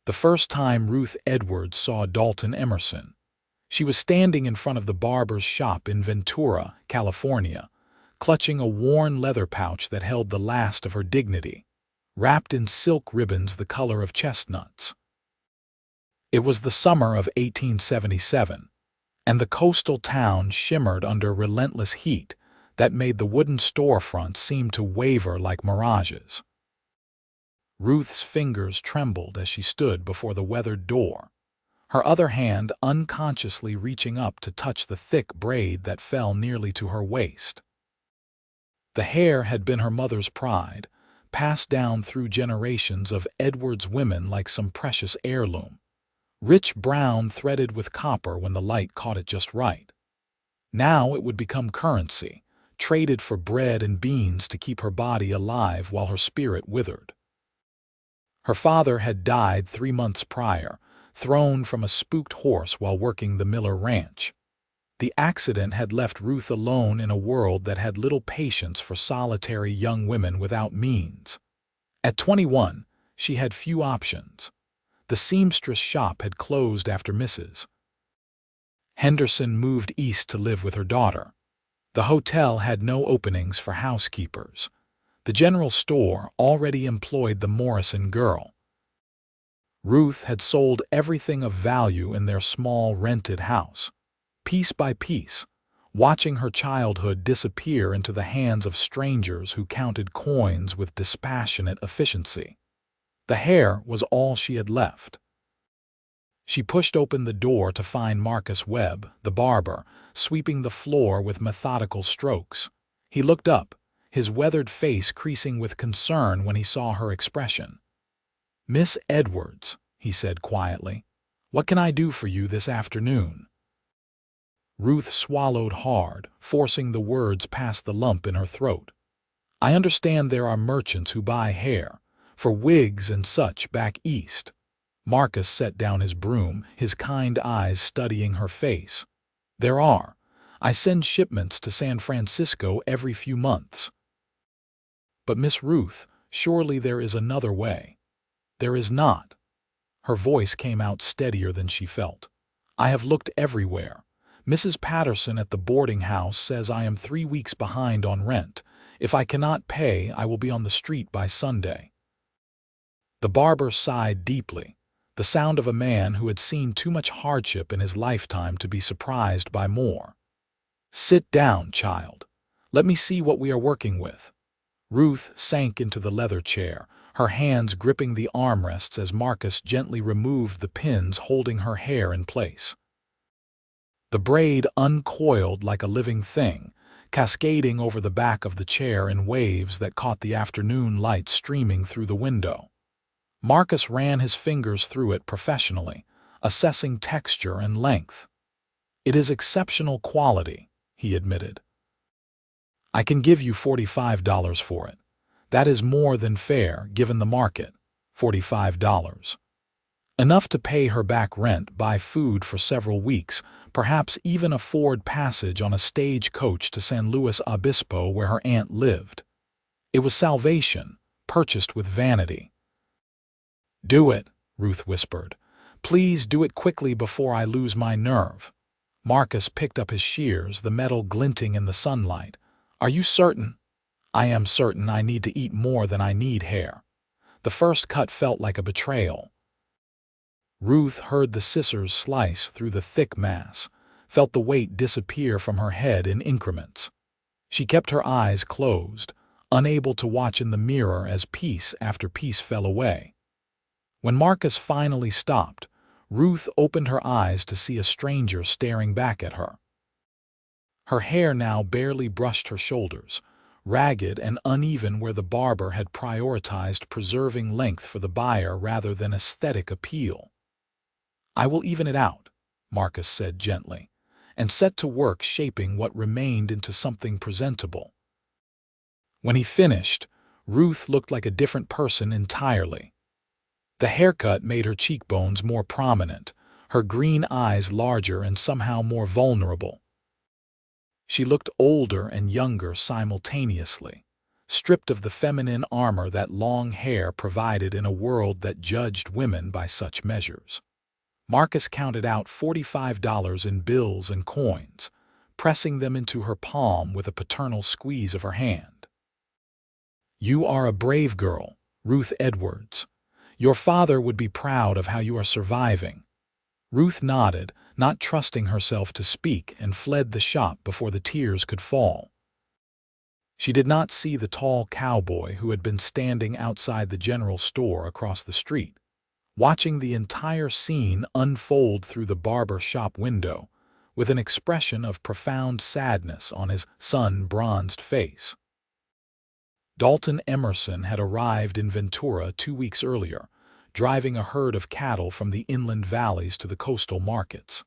the first time Ruth Edwards saw Dalton Emerson. She was standing in front of the barber's shop in Ventura, California, clutching a worn leather pouch that held the last of her dignity, wrapped in silk ribbons the color of chestnuts. It was the summer of 1877, and the coastal town shimmered under relentless heat that made the wooden storefronts seem to waver like mirages. Ruth's fingers trembled as she stood before the weathered door, her other hand unconsciously reaching up to touch the thick braid that fell nearly to her waist. The hair had been her mother's pride, passed down through generations of Edwards women like some precious heirloom, rich brown threaded with copper when the light caught it just right. Now it would become currency, traded for bread and beans to keep her body alive while her spirit withered. Her father had died 3 months prior, thrown from a spooked horse while working the Miller Ranch. The accident had left Ruth alone in a world that had little patience for solitary young women without means. At 21, she had few options. The seamstress shop had closed after Mrs. Henderson moved east to live with her daughter. The hotel had no openings for housekeepers. The general store already employed the Morrison girl. Ruth had sold everything of value in their small rented house, piece by piece, watching her childhood disappear into the hands of strangers who counted coins with dispassionate efficiency. The hair was all she had left. She pushed open the door to find Marcus Webb, the barber, sweeping the floor with methodical strokes. He looked up, his weathered face creasing with concern when he saw her expression. "Miss Edwards," he said quietly, "what can I do for you this afternoon?" Ruth swallowed hard, forcing the words past the lump in her throat. "I understand there are merchants who buy hair, for wigs and such back east." Marcus set down his broom, his kind eyes studying her face. "There are. I send shipments to San Francisco every few months." "But Miss Ruth, surely there is another way." "There is not." Her voice came out steadier than she felt. "I have looked everywhere. Mrs. Patterson at the boarding house says I am 3 weeks behind on rent. If I cannot pay, I will be on the street by Sunday." The barber sighed deeply, the sound of a man who had seen too much hardship in his lifetime to be surprised by more. "Sit down, child. Let me see what we are working with." Ruth sank into the leather chair, her hands gripping the armrests as Marcus gently removed the pins holding her hair in place. The braid uncoiled like a living thing, cascading over the back of the chair in waves that caught the afternoon light streaming through the window. Marcus ran his fingers through it professionally, assessing texture and length. "It is exceptional quality," he admitted. "I can give you $45 for it. That is more than fair, given the market. $45. Enough to pay her back rent, buy food for several weeks, perhaps even afford passage on a stage coach to San Luis Obispo where her aunt lived. It was salvation, purchased with vanity." "Do it," Ruth whispered. "Please do it quickly before I lose my nerve." Marcus picked up his shears, the metal glinting in the sunlight. "Are you certain?" "I am certain. I need to eat more than I need hair." The first cut felt like a betrayal. Ruth heard the scissors slice through the thick mass, felt the weight disappear from her head in increments. She kept her eyes closed, unable to watch in the mirror as piece after piece fell away. When Marcus finally stopped, Ruth opened her eyes to see a stranger staring back at her. Her hair now barely brushed her shoulders, ragged and uneven where the barber had prioritized preserving length for the buyer rather than aesthetic appeal. "I will even it out," Marcus said gently, and set to work shaping what remained into something presentable. When he finished, Ruth looked like a different person entirely. The haircut made her cheekbones more prominent, her green eyes larger and somehow more vulnerable. She looked older and younger simultaneously, stripped of the feminine armor that long hair provided in a world that judged women by such measures. Marcus counted out $45 in bills and coins, pressing them into her palm with a paternal squeeze of her hand. "You are a brave girl, Ruth Edwards. Your father would be proud of how you are surviving." Ruth nodded, not trusting herself to speak, and fled the shop before the tears could fall. She did not see the tall cowboy who had been standing outside the general store across the street, watching the entire scene unfold through the barber shop window, with an expression of profound sadness on his sun-bronzed face. Dalton Emerson had arrived in Ventura 2 weeks earlier, driving a herd of cattle from the inland valleys to the coastal markets.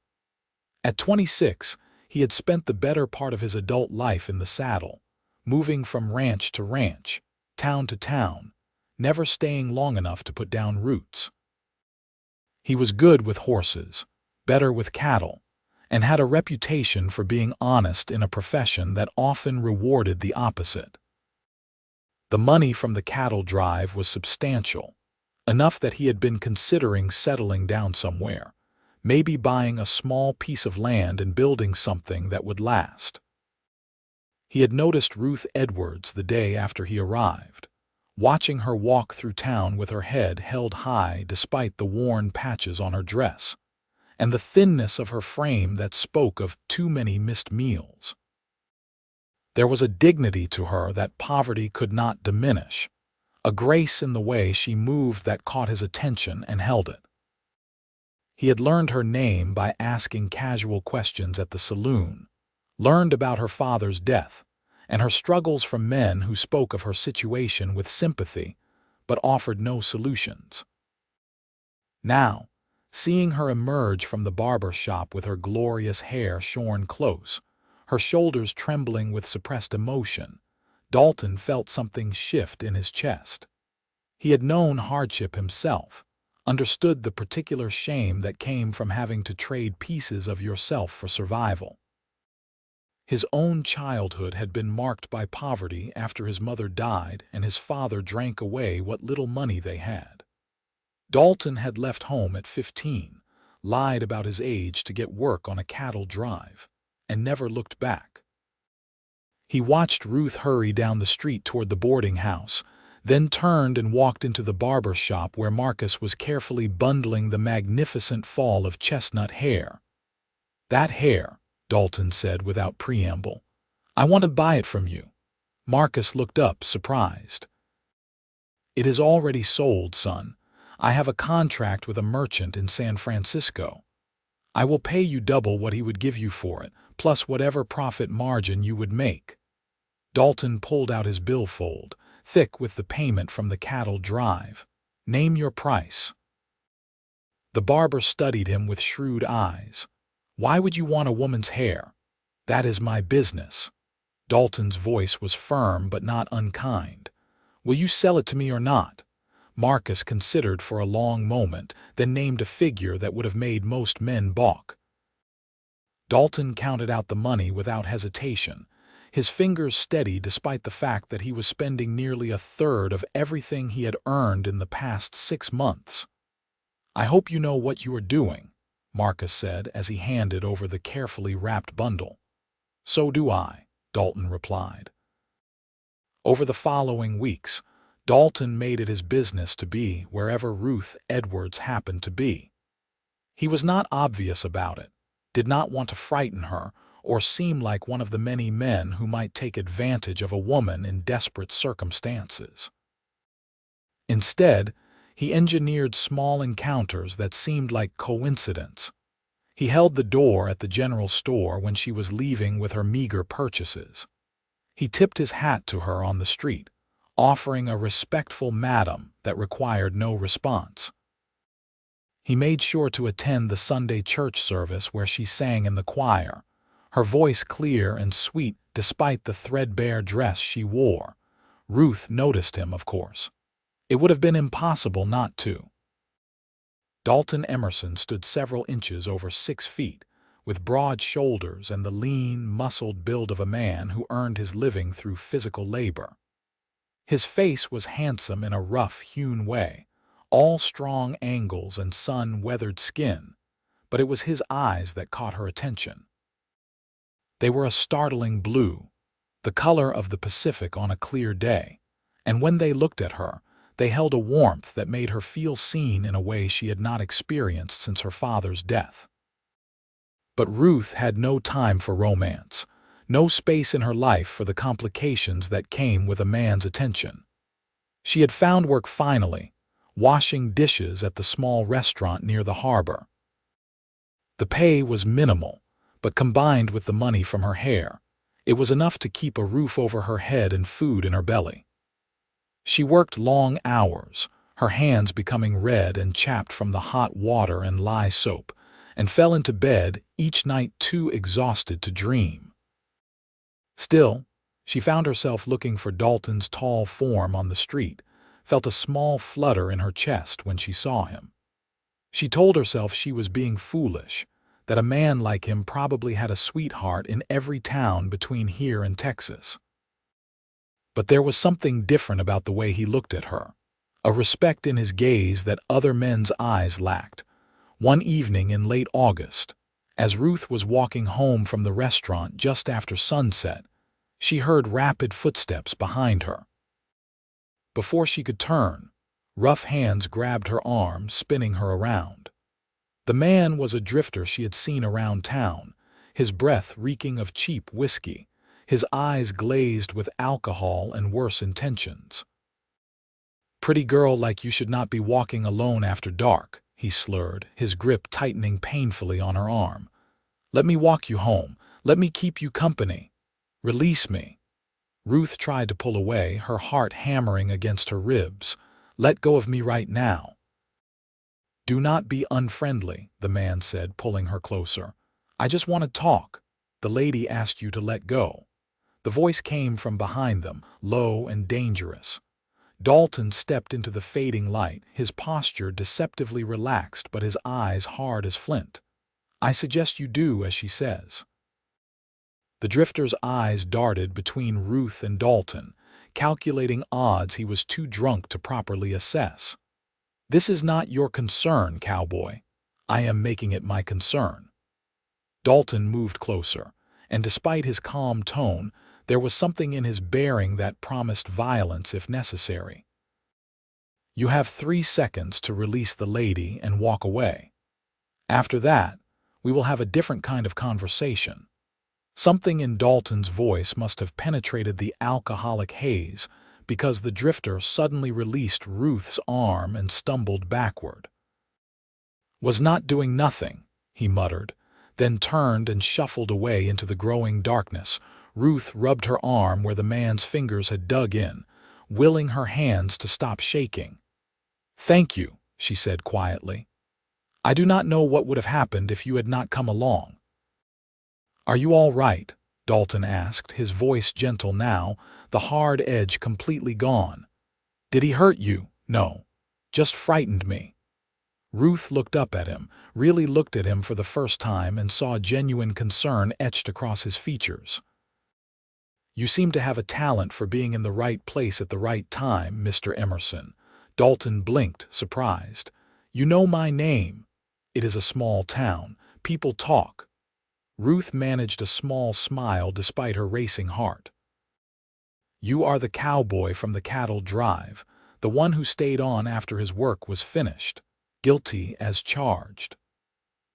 At 26, he had spent the better part of his adult life in the saddle, moving from ranch to ranch, town to town, never staying long enough to put down roots. He was good with horses, better with cattle, and had a reputation for being honest in a profession that often rewarded the opposite. The money from the cattle drive was substantial, enough that he had been considering settling down somewhere, maybe buying a small piece of land and building something that would last. He had noticed Ruth Edwards the day after he arrived, watching her walk through town with her head held high despite the worn patches on her dress, and the thinness of her frame that spoke of too many missed meals. There was a dignity to her that poverty could not diminish, a grace in the way she moved that caught his attention and held it. He had learned her name by asking casual questions at the saloon, learned about her father's death, and her struggles from men who spoke of her situation with sympathy, but offered no solutions. Now, seeing her emerge from the barber shop with her glorious hair shorn close, her shoulders trembling with suppressed emotion, Dalton felt something shift in his chest. He had known hardship himself, understood the particular shame that came from having to trade pieces of yourself for survival. His own childhood had been marked by poverty after his mother died and his father drank away what little money they had. Dalton had left home at 15, lied about his age to get work on a cattle drive, and never looked back. He watched Ruth hurry down the street toward the boarding house, then turned and walked into the barber shop where Marcus was carefully bundling the magnificent fall of chestnut hair. "That hair," Dalton said without preamble. "I want to buy it from you." Marcus looked up, surprised. "It is already sold, son. I have a contract with a merchant in San Francisco. I will pay you double what he would give you for it, plus whatever profit margin you would make." Dalton pulled out his billfold, thick with the payment from the cattle drive. "Name your price." The barber studied him with shrewd eyes. "Why would you want a woman's hair?" "That is my business." Dalton's voice was firm but not unkind. "Will you sell it to me or not?" Marcus considered for a long moment, then named a figure that would have made most men balk. Dalton counted out the money without hesitation, his fingers steady despite the fact that he was spending nearly a third of everything he had earned in the past 6 months. "I hope you know what you are doing," Marcus said as he handed over the carefully wrapped bundle. "So do I," Dalton replied. Over the following weeks, Dalton made it his business to be wherever Ruth Edwards happened to be. He was not obvious about it, did not want to frighten her or seem like one of the many men who might take advantage of a woman in desperate circumstances. Instead, he engineered small encounters that seemed like coincidence. He held the door at the general store when she was leaving with her meager purchases. He tipped his hat to her on the street, offering a respectful madam that required no response. He made sure to attend the Sunday church service where she sang in the choir, her voice clear and sweet despite the threadbare dress she wore. Ruth noticed him, of course. It would have been impossible not to. Dalton Emerson stood several inches over 6 feet, with broad shoulders and the lean, muscled build of a man who earned his living through physical labor. His face was handsome in a rough-hewn way, all strong angles and sun-weathered skin, but it was his eyes that caught her attention. They were a startling blue, the color of the Pacific on a clear day, and when they looked at her, they held a warmth that made her feel seen in a way she had not experienced since her father's death. But Ruth had no time for romance, no space in her life for the complications that came with a man's attention. She had found work finally, washing dishes at the small restaurant near the harbor. The pay was minimal, but combined with the money from her hair, it was enough to keep a roof over her head and food in her belly. She worked long hours, her hands becoming red and chapped from the hot water and lye soap, and fell into bed each night too exhausted to dream. Still, she found herself looking for Dalton's tall form on the street, felt a small flutter in her chest when she saw him. She told herself she was being foolish, that a man like him probably had a sweetheart in every town between here and Texas. But there was something different about the way he looked at her, a respect in his gaze that other men's eyes lacked. One evening in late August, as Ruth was walking home from the restaurant just after sunset, she heard rapid footsteps behind her. Before she could turn, rough hands grabbed her arm, spinning her around. The man was a drifter she had seen around town, his breath reeking of cheap whiskey, his eyes glazed with alcohol and worse intentions. "Pretty girl like you should not be walking alone after dark," he slurred, his grip tightening painfully on her arm. "Let me walk you home. Let me keep you company. Release me." Ruth tried to pull away, her heart hammering against her ribs. "Let go of me right now." "Do not be unfriendly," the man said, pulling her closer. "I just want to talk. The lady asked you to let go." The voice came from behind them, low and dangerous. Dalton stepped into the fading light, his posture deceptively relaxed but his eyes hard as flint. "I suggest you do as she says." The drifter's eyes darted between Ruth and Dalton, calculating odds he was too drunk to properly assess. "This is not your concern, Cowboy. I am making it my concern." Dalton moved closer, and despite his calm tone, there was something in his bearing that promised violence if necessary. "You have 3 seconds to release the lady and walk away. After that, we will have a different kind of conversation." Something in Dalton's voice must have penetrated the alcoholic haze, because the drifter suddenly released Ruth's arm and stumbled backward. "Was not doing nothing," he muttered, then turned and shuffled away into the growing darkness. Ruth rubbed her arm where the man's fingers had dug in, willing her hands to stop shaking. "Thank you," she said quietly. "I do not know what would have happened if you had not come along." "Are you all right?" Dalton asked, his voice gentle now, the hard edge completely gone. "Did he hurt you?" "No. Just frightened me." Ruth looked up at him, really looked at him for the first time, and saw genuine concern etched across his features. "You seem to have a talent for being in the right place at the right time, Mr. Emerson." Dalton blinked, surprised. "You know my name. It is a small town. People talk." Ruth managed a small smile despite her racing heart. "You are the cowboy from the cattle drive, the one who stayed on after his work was finished, guilty as charged."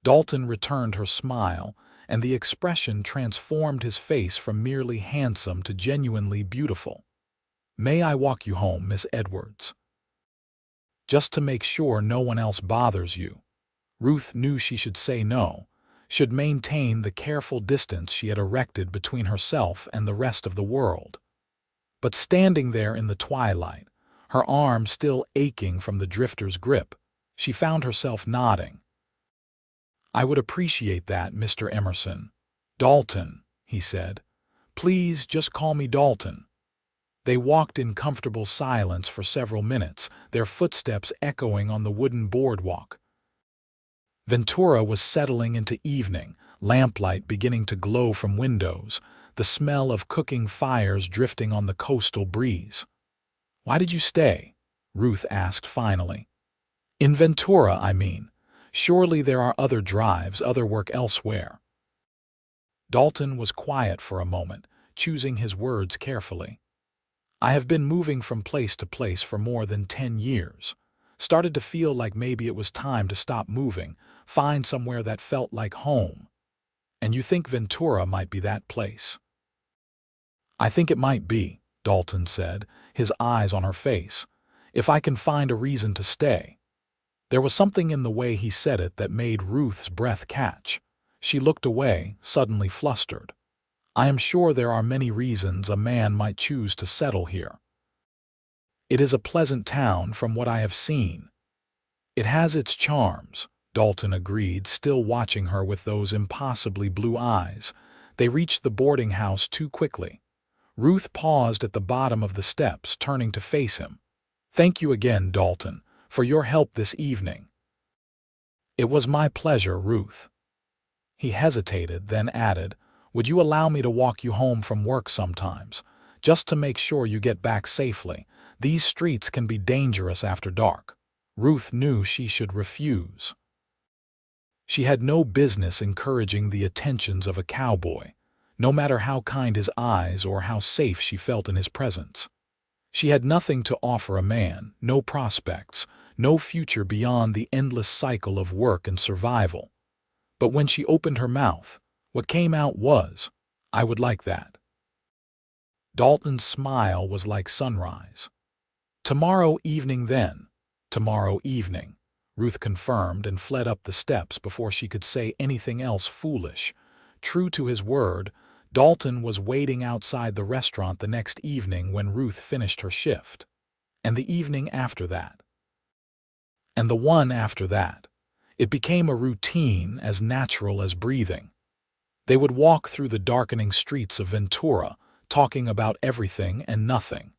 Dalton returned her smile, and the expression transformed his face from merely handsome to genuinely beautiful. "May I walk you home, Miss Edwards?" "Just to make sure no one else bothers you." Ruth knew she should say no, should maintain the careful distance she had erected between herself and the rest of the world. But standing there in the twilight, her arm still aching from the drifter's grip, she found herself nodding. "I would appreciate that, Mr. Emerson." "Dalton," he said. "Please just call me Dalton." They walked in comfortable silence for several minutes, their footsteps echoing on the wooden boardwalk. Ventura was settling into evening, lamplight beginning to glow from windows, the smell of cooking fires drifting on the coastal breeze. Why did you stay? Ruth asked finally. In Ventura, I mean. Surely there are other drives, other work elsewhere. Dalton was quiet for a moment, choosing his words carefully. I have been moving from place to place for more than 10 years. Started to feel like maybe it was time to stop moving, find somewhere that felt like home. And you think Ventura might be that place? I think it might be, Dalton said, his eyes on her face. If I can find a reason to stay. There was something in the way he said it that made Ruth's breath catch. She looked away, suddenly flustered. I am sure there are many reasons a man might choose to settle here. It is a pleasant town from what I have seen. It has its charms, Dalton agreed, still watching her with those impossibly blue eyes. They reached the boarding house too quickly. Ruth paused at the bottom of the steps, turning to face him. Thank you again, Dalton, for your help this evening. It was my pleasure, Ruth. He hesitated, then added, would you allow me to walk you home from work sometimes, just to make sure you get back safely? These streets can be dangerous after dark. Ruth knew she should refuse. She had no business encouraging the attentions of a cowboy, no matter how kind his eyes or how safe she felt in his presence. She had nothing to offer a man, no prospects, no future beyond the endless cycle of work and survival. But when she opened her mouth, what came out was, I would like that. Dalton's smile was like sunrise. Tomorrow evening then. Tomorrow evening, Ruth confirmed and fled up the steps before she could say anything else foolish. True to his word, Dalton was waiting outside the restaurant the next evening when Ruth finished her shift. And the evening after that. And the one after that. It became a routine as natural as breathing. They would walk through the darkening streets of Ventura, talking about everything and nothing.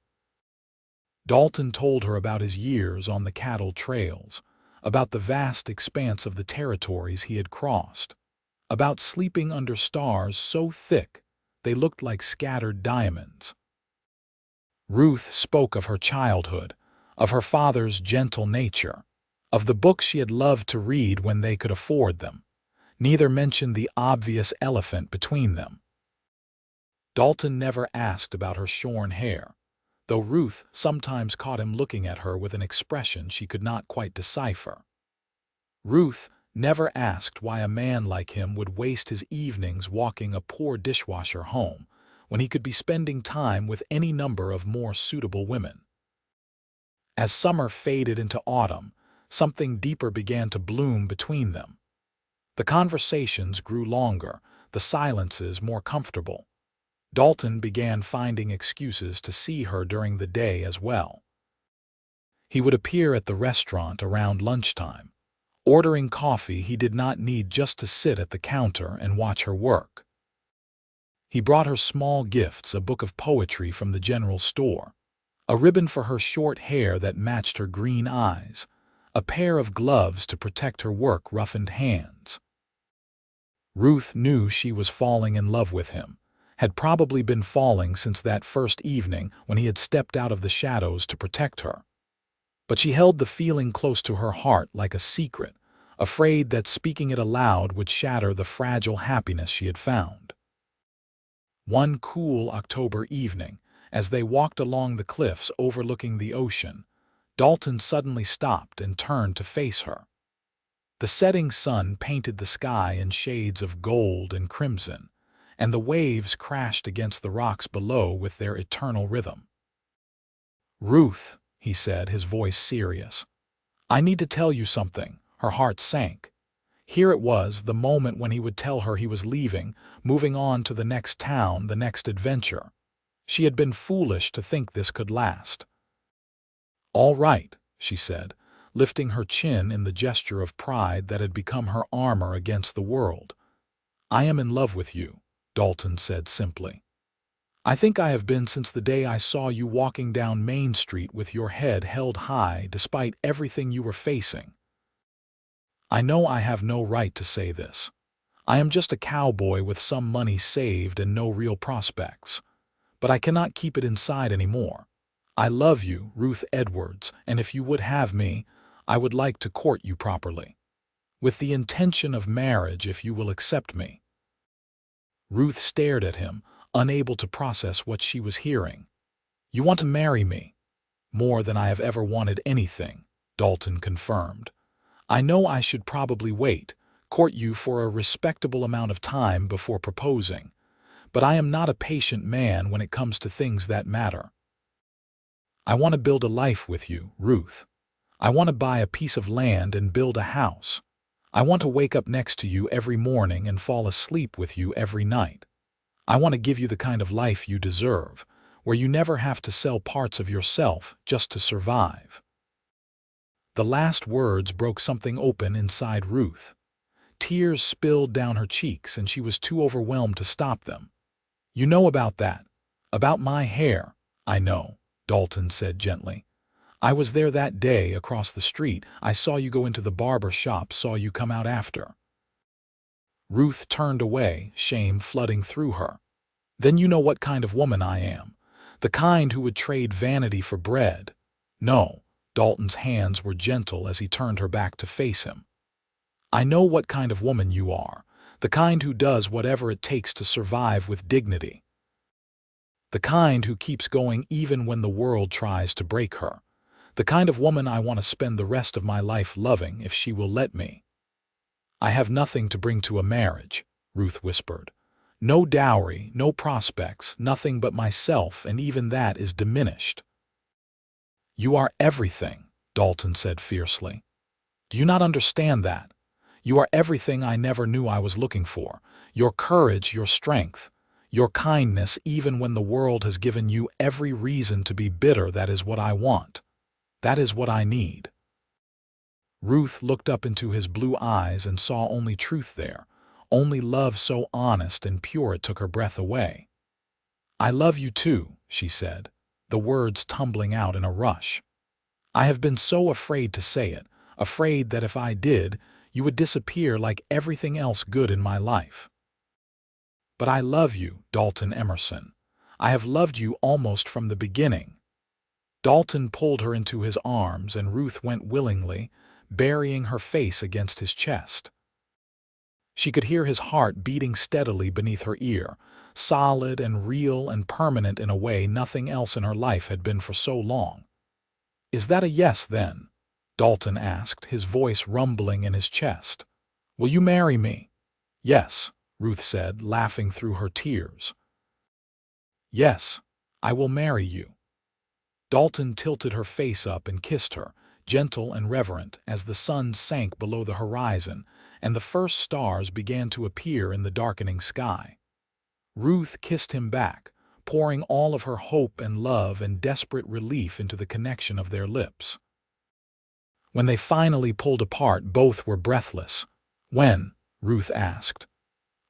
Dalton told her about his years on the cattle trails, about the vast expanse of the territories he had crossed, about sleeping under stars so thick they looked like scattered diamonds. Ruth spoke of her childhood, of her father's gentle nature, of the books she had loved to read when they could afford them. Neither mentioned the obvious elephant between them. Dalton never asked about her shorn hair, though Ruth sometimes caught him looking at her with an expression she could not quite decipher. Ruth never asked why a man like him would waste his evenings walking a poor dishwasher home when he could be spending time with any number of more suitable women. As summer faded into autumn, something deeper began to bloom between them. The conversations grew longer, the silences more comfortable. Dalton began finding excuses to see her during the day as well. He would appear at the restaurant around lunchtime, ordering coffee he did not need just to sit at the counter and watch her work. He brought her small gifts, a book of poetry from the general store, a ribbon for her short hair that matched her green eyes, a pair of gloves to protect her work-roughened hands. Ruth knew she was falling in love with him, had probably been falling since that first evening when he had stepped out of the shadows to protect her. But she held the feeling close to her heart like a secret, afraid that speaking it aloud would shatter the fragile happiness she had found. One cool October evening, as they walked along the cliffs overlooking the ocean, Dalton suddenly stopped and turned to face her. The setting sun painted the sky in shades of gold and crimson, and the waves crashed against the rocks below with their eternal rhythm. "Ruth," he said, his voice serious, "I need to tell you something." Her heart sank. Here it was, the moment when he would tell her he was leaving, moving on to the next town, the next adventure. She had been foolish to think this could last. "All right," she said, lifting her chin in the gesture of pride that had become her armor against the world. "I am in love with you," Dalton said simply. "I think I have been since the day I saw you walking down Main Street with your head held high despite everything you were facing. I know I have no right to say this. I am just a cowboy with some money saved and no real prospects. But I cannot keep it inside anymore. I love you, Ruth Edwards, and if you would have me, I would like to court you properly, with the intention of marriage if you will accept me." Ruth stared at him, unable to process what she was hearing. "You want to marry me?" "More than I have ever wanted anything," Dalton confirmed. "I know I should probably wait, court you for a respectable amount of time before proposing, but I am not a patient man when it comes to things that matter. I want to build a life with you, Ruth. I want to buy a piece of land and build a house. I want to wake up next to you every morning and fall asleep with you every night. I want to give you the kind of life you deserve, where you never have to sell parts of yourself just to survive." The last words broke something open inside Ruth. Tears spilled down her cheeks and she was too overwhelmed to stop them. "You know about that. About my hair." "I know," Dalton said gently. "I was there that day across the street. I saw you go into the barber shop, saw you come out after." Ruth turned away, shame flooding through her. "Then you know what kind of woman I am. The kind who would trade vanity for bread." "No." Dalton's hands were gentle as he turned her back to face him. "I know what kind of woman you are. The kind who does whatever it takes to survive with dignity. The kind who keeps going even when the world tries to break her. The kind of woman I want to spend the rest of my life loving if she will let me." "I have nothing to bring to a marriage," Ruth whispered. "No dowry, no prospects, nothing but myself, and even that is diminished." "You are everything," Dalton said fiercely. "Do you not understand that? You are everything I never knew I was looking for. Your courage, your strength, your kindness, even when the world has given you every reason to be bitter. That is what I want. That is what I need." Ruth looked up into his blue eyes and saw only truth there, only love so honest and pure it took her breath away. "I love you too," she said, the words tumbling out in a rush. "I have been so afraid to say it, afraid that if I did, you would disappear like everything else good in my life. But I love you, Dalton Emerson. I have loved you almost from the beginning." Dalton pulled her into his arms and Ruth went willingly, burying her face against his chest. She could hear his heart beating steadily beneath her ear, solid and real and permanent in a way nothing else in her life had been for so long. "Is that a yes, then?" Dalton asked, his voice rumbling in his chest. "Will you marry me?" "Yes," Ruth said, laughing through her tears. "Yes, I will marry you." Dalton tilted her face up and kissed her, gentle and reverent, as the sun sank below the horizon and the first stars began to appear in the darkening sky. Ruth kissed him back, pouring all of her hope and love and desperate relief into the connection of their lips. When they finally pulled apart, both were breathless. "When?" Ruth asked.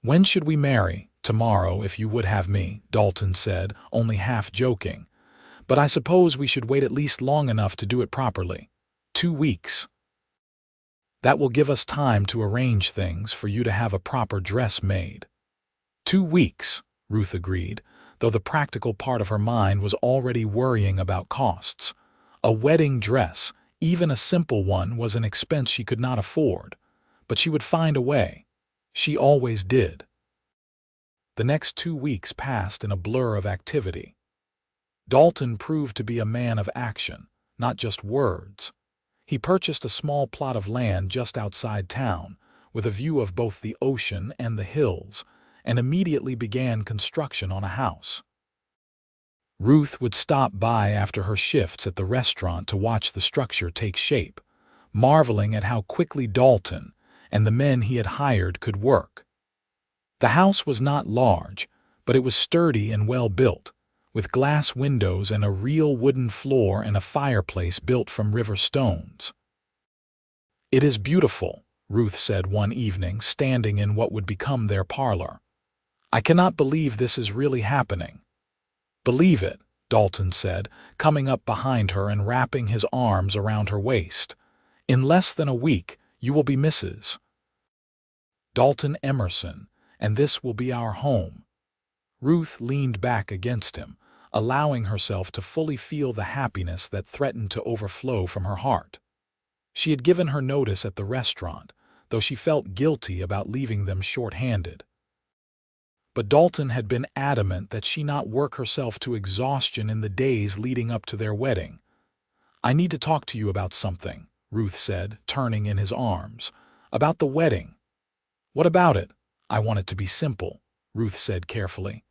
"When should we marry?" "Tomorrow, if you would have me," Dalton said, only half joking. "But I suppose we should wait at least long enough to do it properly. 2 weeks. That will give us time to arrange things, for you to have a proper dress made." 2 weeks, Ruth agreed, though the practical part of her mind was already worrying about costs. A wedding dress, even a simple one, was an expense she could not afford, but she would find a way. She always did. The next 2 weeks passed in a blur of activity. Dalton proved to be a man of action, not just words. He purchased a small plot of land just outside town, with a view of both the ocean and the hills, and immediately began construction on a house. Ruth would stop by after her shifts at the restaurant to watch the structure take shape, marveling at how quickly Dalton and the men he had hired could work. The house was not large, but it was sturdy and well built, with glass windows and a real wooden floor and a fireplace built from river stones. "It is beautiful," Ruth said one evening, standing in what would become their parlor. "I cannot believe this is really happening." "Believe it," Dalton said, coming up behind her and wrapping his arms around her waist. "In less than a week, you will be Mrs. Dalton Emerson, and this will be our home." Ruth leaned back against him, allowing herself to fully feel the happiness that threatened to overflow from her heart. She had given her notice at the restaurant, though she felt guilty about leaving them short-handed. But Dalton had been adamant that she not work herself to exhaustion in the days leading up to their wedding. "I need to talk to you about something," Ruth said, turning in his arms. "About the wedding." "What about it?" "I want it to be simple," Ruth said carefully.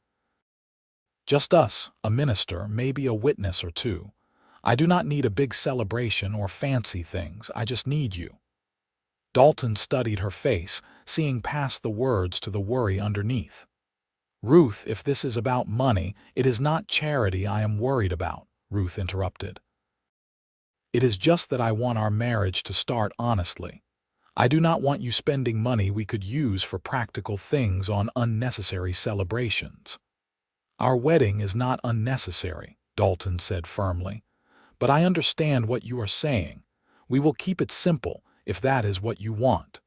"Just us, a minister, maybe a witness or two. I do not need a big celebration or fancy things, I just need you." Dalton studied her face, seeing past the words to the worry underneath. "Ruth, if this is about money, it is not charity I am worried about," Ruth interrupted. "It is just that I want our marriage to start honestly. I do not want you spending money we could use for practical things on unnecessary celebrations." "Our wedding is not unnecessary," Dalton said firmly. "But I understand what you are saying. We will keep it simple, if that is what you want.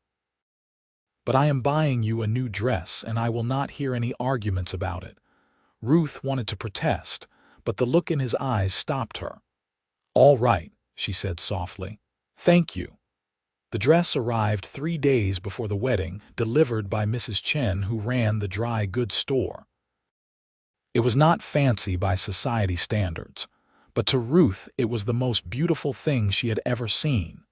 But I am buying you a new dress, and I will not hear any arguments about it." Ruth wanted to protest, but the look in his eyes stopped her. "All right," she said softly. "Thank you." The dress arrived 3 days before the wedding, delivered by Mrs. Chen, who ran the dry goods store. It was not fancy by society standards, but to Ruth it was the most beautiful thing she had ever seen.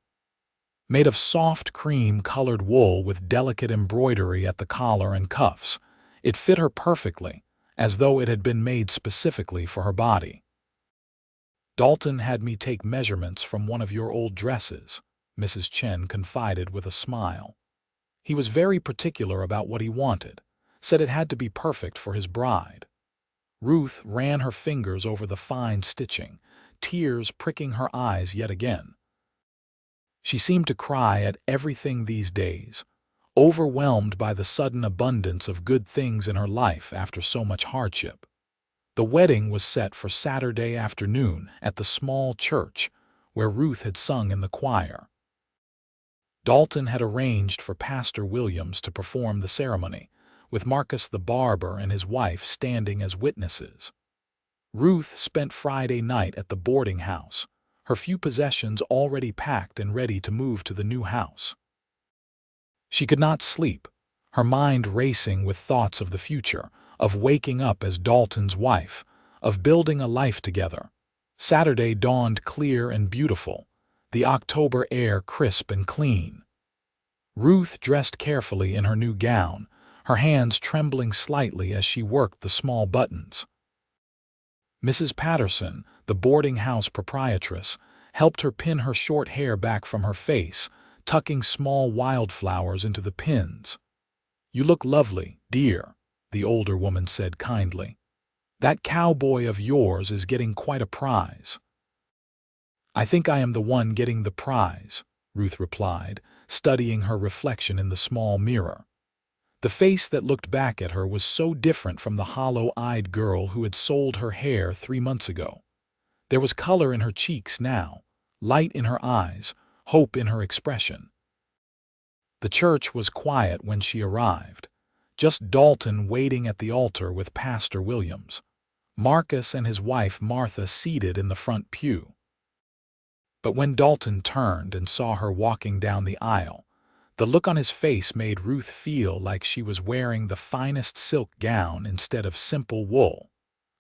Made of soft cream-colored wool with delicate embroidery at the collar and cuffs, it fit her perfectly, as though it had been made specifically for her body. "Dalton had me take measurements from one of your old dresses," Mrs. Chen confided with a smile. "He was very particular about what he wanted, said it had to be perfect for his bride." Ruth ran her fingers over the fine stitching, tears pricking her eyes yet again. She seemed to cry at everything these days, overwhelmed by the sudden abundance of good things in her life after so much hardship. The wedding was set for Saturday afternoon at the small church where Ruth had sung in the choir. Dalton had arranged for Pastor Williams to perform the ceremony, with Marcus the barber and his wife standing as witnesses. Ruth spent Friday night at the boarding house, her few possessions already packed and ready to move to the new house. She could not sleep, her mind racing with thoughts of the future, of waking up as Dalton's wife, of building a life together. Saturday dawned clear and beautiful, the October air crisp and clean. Ruth dressed carefully in her new gown, her hands trembling slightly as she worked the small buttons. Mrs. Patterson, the boarding house proprietress, helped her pin her short hair back from her face, tucking small wildflowers into the pins. "You look lovely, dear," the older woman said kindly. "That cowboy of yours is getting quite a prize." "I think I am the one getting the prize," Ruth replied, studying her reflection in the small mirror. The face that looked back at her was so different from the hollow-eyed girl who had sold her hair 3 months ago. There was color in her cheeks now, light in her eyes, hope in her expression. The church was quiet when she arrived, just Dalton waiting at the altar with Pastor Williams, Marcus and his wife Martha seated in the front pew. But when Dalton turned and saw her walking down the aisle, the look on his face made Ruth feel like she was wearing the finest silk gown instead of simple wool,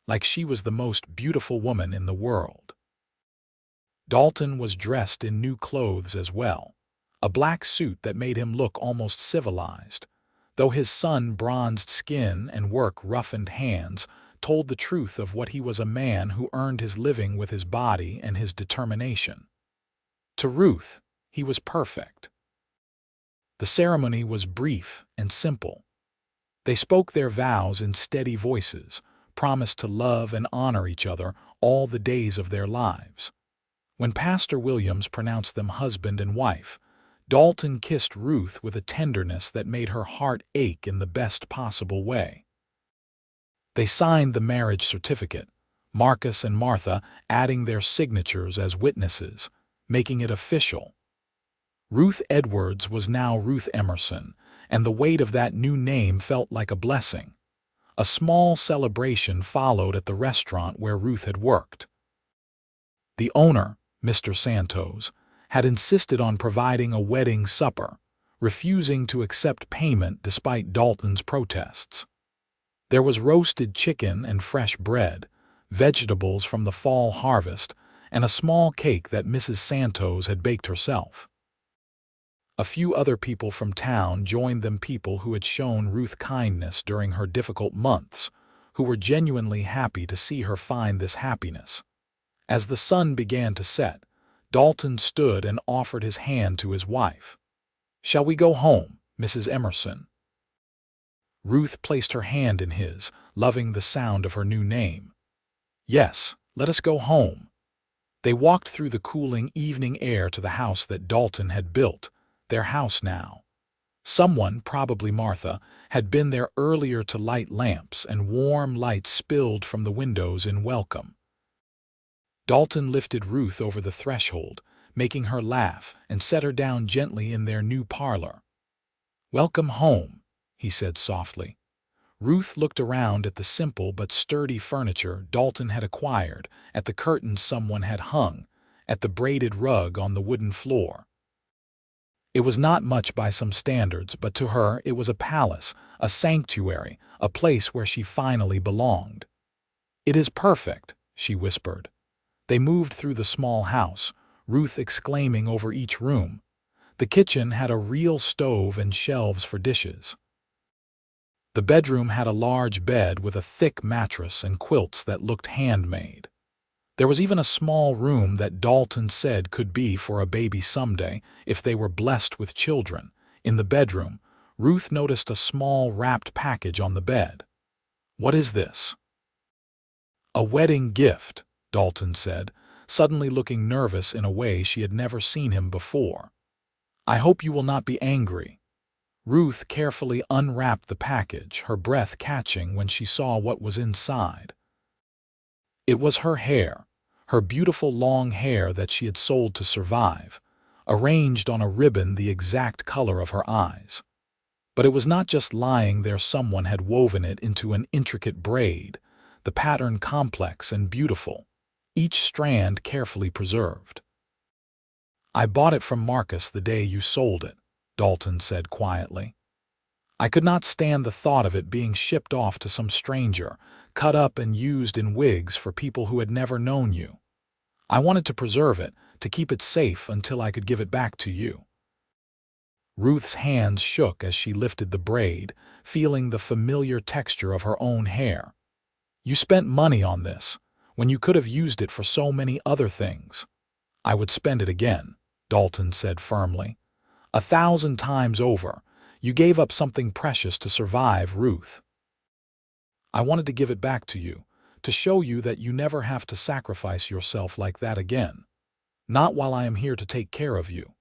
like she was the most beautiful woman in the world. Dalton was dressed in new clothes as well, a black suit that made him look almost civilized, though his sun-bronzed skin and work-roughened hands told the truth of what he was, a man who earned his living with his body and his determination. To Ruth, he was perfect. The ceremony was brief and simple. They spoke their vows in steady voices, promised to love and honor each other all the days of their lives. When Pastor Williams pronounced them husband and wife, Dalton kissed Ruth with a tenderness that made her heart ache in the best possible way. They signed the marriage certificate, Marcus and Martha adding their signatures as witnesses, making it official. Ruth Edwards was now Ruth Emerson, and the weight of that new name felt like a blessing. A small celebration followed at the restaurant where Ruth had worked. The owner, Mr. Santos, had insisted on providing a wedding supper, refusing to accept payment despite Dalton's protests. There was roasted chicken and fresh bread, vegetables from the fall harvest, and a small cake that Mrs. Santos had baked herself. A few other people from town joined them, people who had shown Ruth kindness during her difficult months, who were genuinely happy to see her find this happiness. As the sun began to set, Dalton stood and offered his hand to his wife. "Shall we go home, Mrs. Emerson?" Ruth placed her hand in his, loving the sound of her new name. "Yes, let us go home." They walked through the cooling evening air to the house that Dalton had built, their house now. Someone, probably Martha, had been there earlier to light lamps, and warm light spilled from the windows in welcome. Dalton lifted Ruth over the threshold, making her laugh, and set her down gently in their new parlor. "Welcome home," he said softly. Ruth looked around at the simple but sturdy furniture Dalton had acquired, at the curtains someone had hung, at the braided rug on the wooden floor. It was not much by some standards, but to her it was a palace, a sanctuary, a place where she finally belonged. "It is perfect," she whispered. They moved through the small house, Ruth exclaiming over each room. The kitchen had a real stove and shelves for dishes. The bedroom had a large bed with a thick mattress and quilts that looked handmade. There was even a small room that Dalton said could be for a baby someday, if they were blessed with children. In the bedroom, Ruth noticed a small wrapped package on the bed. "What is this?" "A wedding gift," Dalton said, suddenly looking nervous in a way she had never seen him before. "I hope you will not be angry." Ruth carefully unwrapped the package, her breath catching when she saw what was inside. It was her hair, her beautiful long hair that she had sold to survive, arranged on a ribbon the exact color of her eyes. But it was not just lying there, someone had woven it into an intricate braid, the pattern complex and beautiful, each strand carefully preserved. "I bought it from Marcus the day you sold it," Dalton said quietly. "I could not stand the thought of it being shipped off to some stranger, cut up and used in wigs for people who had never known you. I wanted to preserve it, to keep it safe until I could give it back to you." Ruth's hands shook as she lifted the braid, feeling the familiar texture of her own hair. "You spent money on this, when you could have used it for so many other things." "I would spend it again," Dalton said firmly. "1,000 times over. You gave up something precious to survive, Ruth. I wanted to give it back to you, to show you that you never have to sacrifice yourself like that again. Not while I am here to take care of you."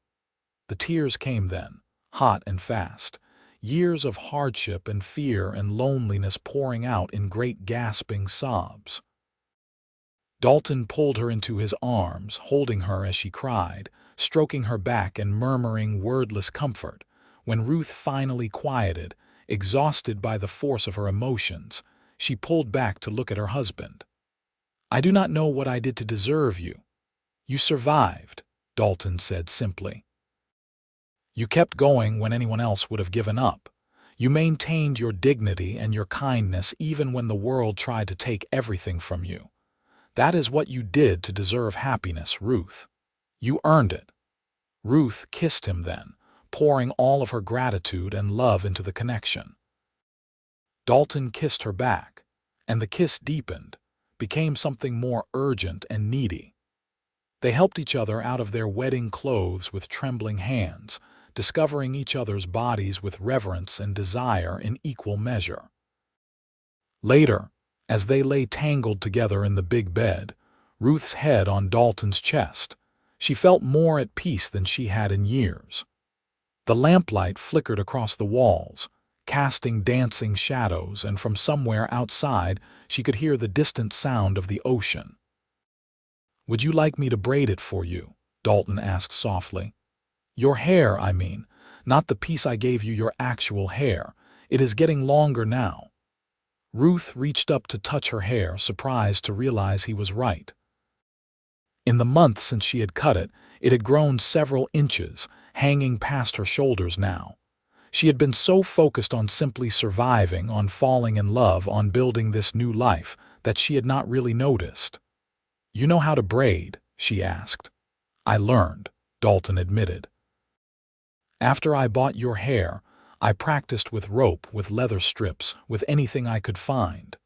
The tears came then, hot and fast, years of hardship and fear and loneliness pouring out in great gasping sobs. Dalton pulled her into his arms, holding her as she cried, stroking her back and murmuring wordless comfort. When Ruth finally quieted, exhausted by the force of her emotions, she pulled back to look at her husband. "I do not know what I did to deserve you. You survived," Dalton said simply. "You kept going when anyone else would have given up. You maintained your dignity and your kindness even when the world tried to take everything from you. That is what you did to deserve happiness, Ruth. You earned it." Ruth kissed him then, pouring all of her gratitude and love into the connection. Dalton kissed her back, and the kiss deepened, became something more urgent and needy. They helped each other out of their wedding clothes with trembling hands, discovering each other's bodies with reverence and desire in equal measure. Later, as they lay tangled together in the big bed, Ruth's head on Dalton's chest, she felt more at peace than she had in years. The lamplight flickered across the walls, casting dancing shadows, and from somewhere outside she could hear the distant sound of the ocean. "Would you like me to braid it for you?" Dalton asked softly. "Your hair, I mean, not the piece I gave you, your actual hair. It is getting longer now." Ruth reached up to touch her hair, surprised to realize he was right. In the month since she had cut it, it had grown several inches, hanging past her shoulders now. She had been so focused on simply surviving, on falling in love, on building this new life, that she had not really noticed. "You know how to braid?" she asked. "I learned," Dalton admitted. "After I bought your hair, I practiced with rope, with leather strips, with anything I could find.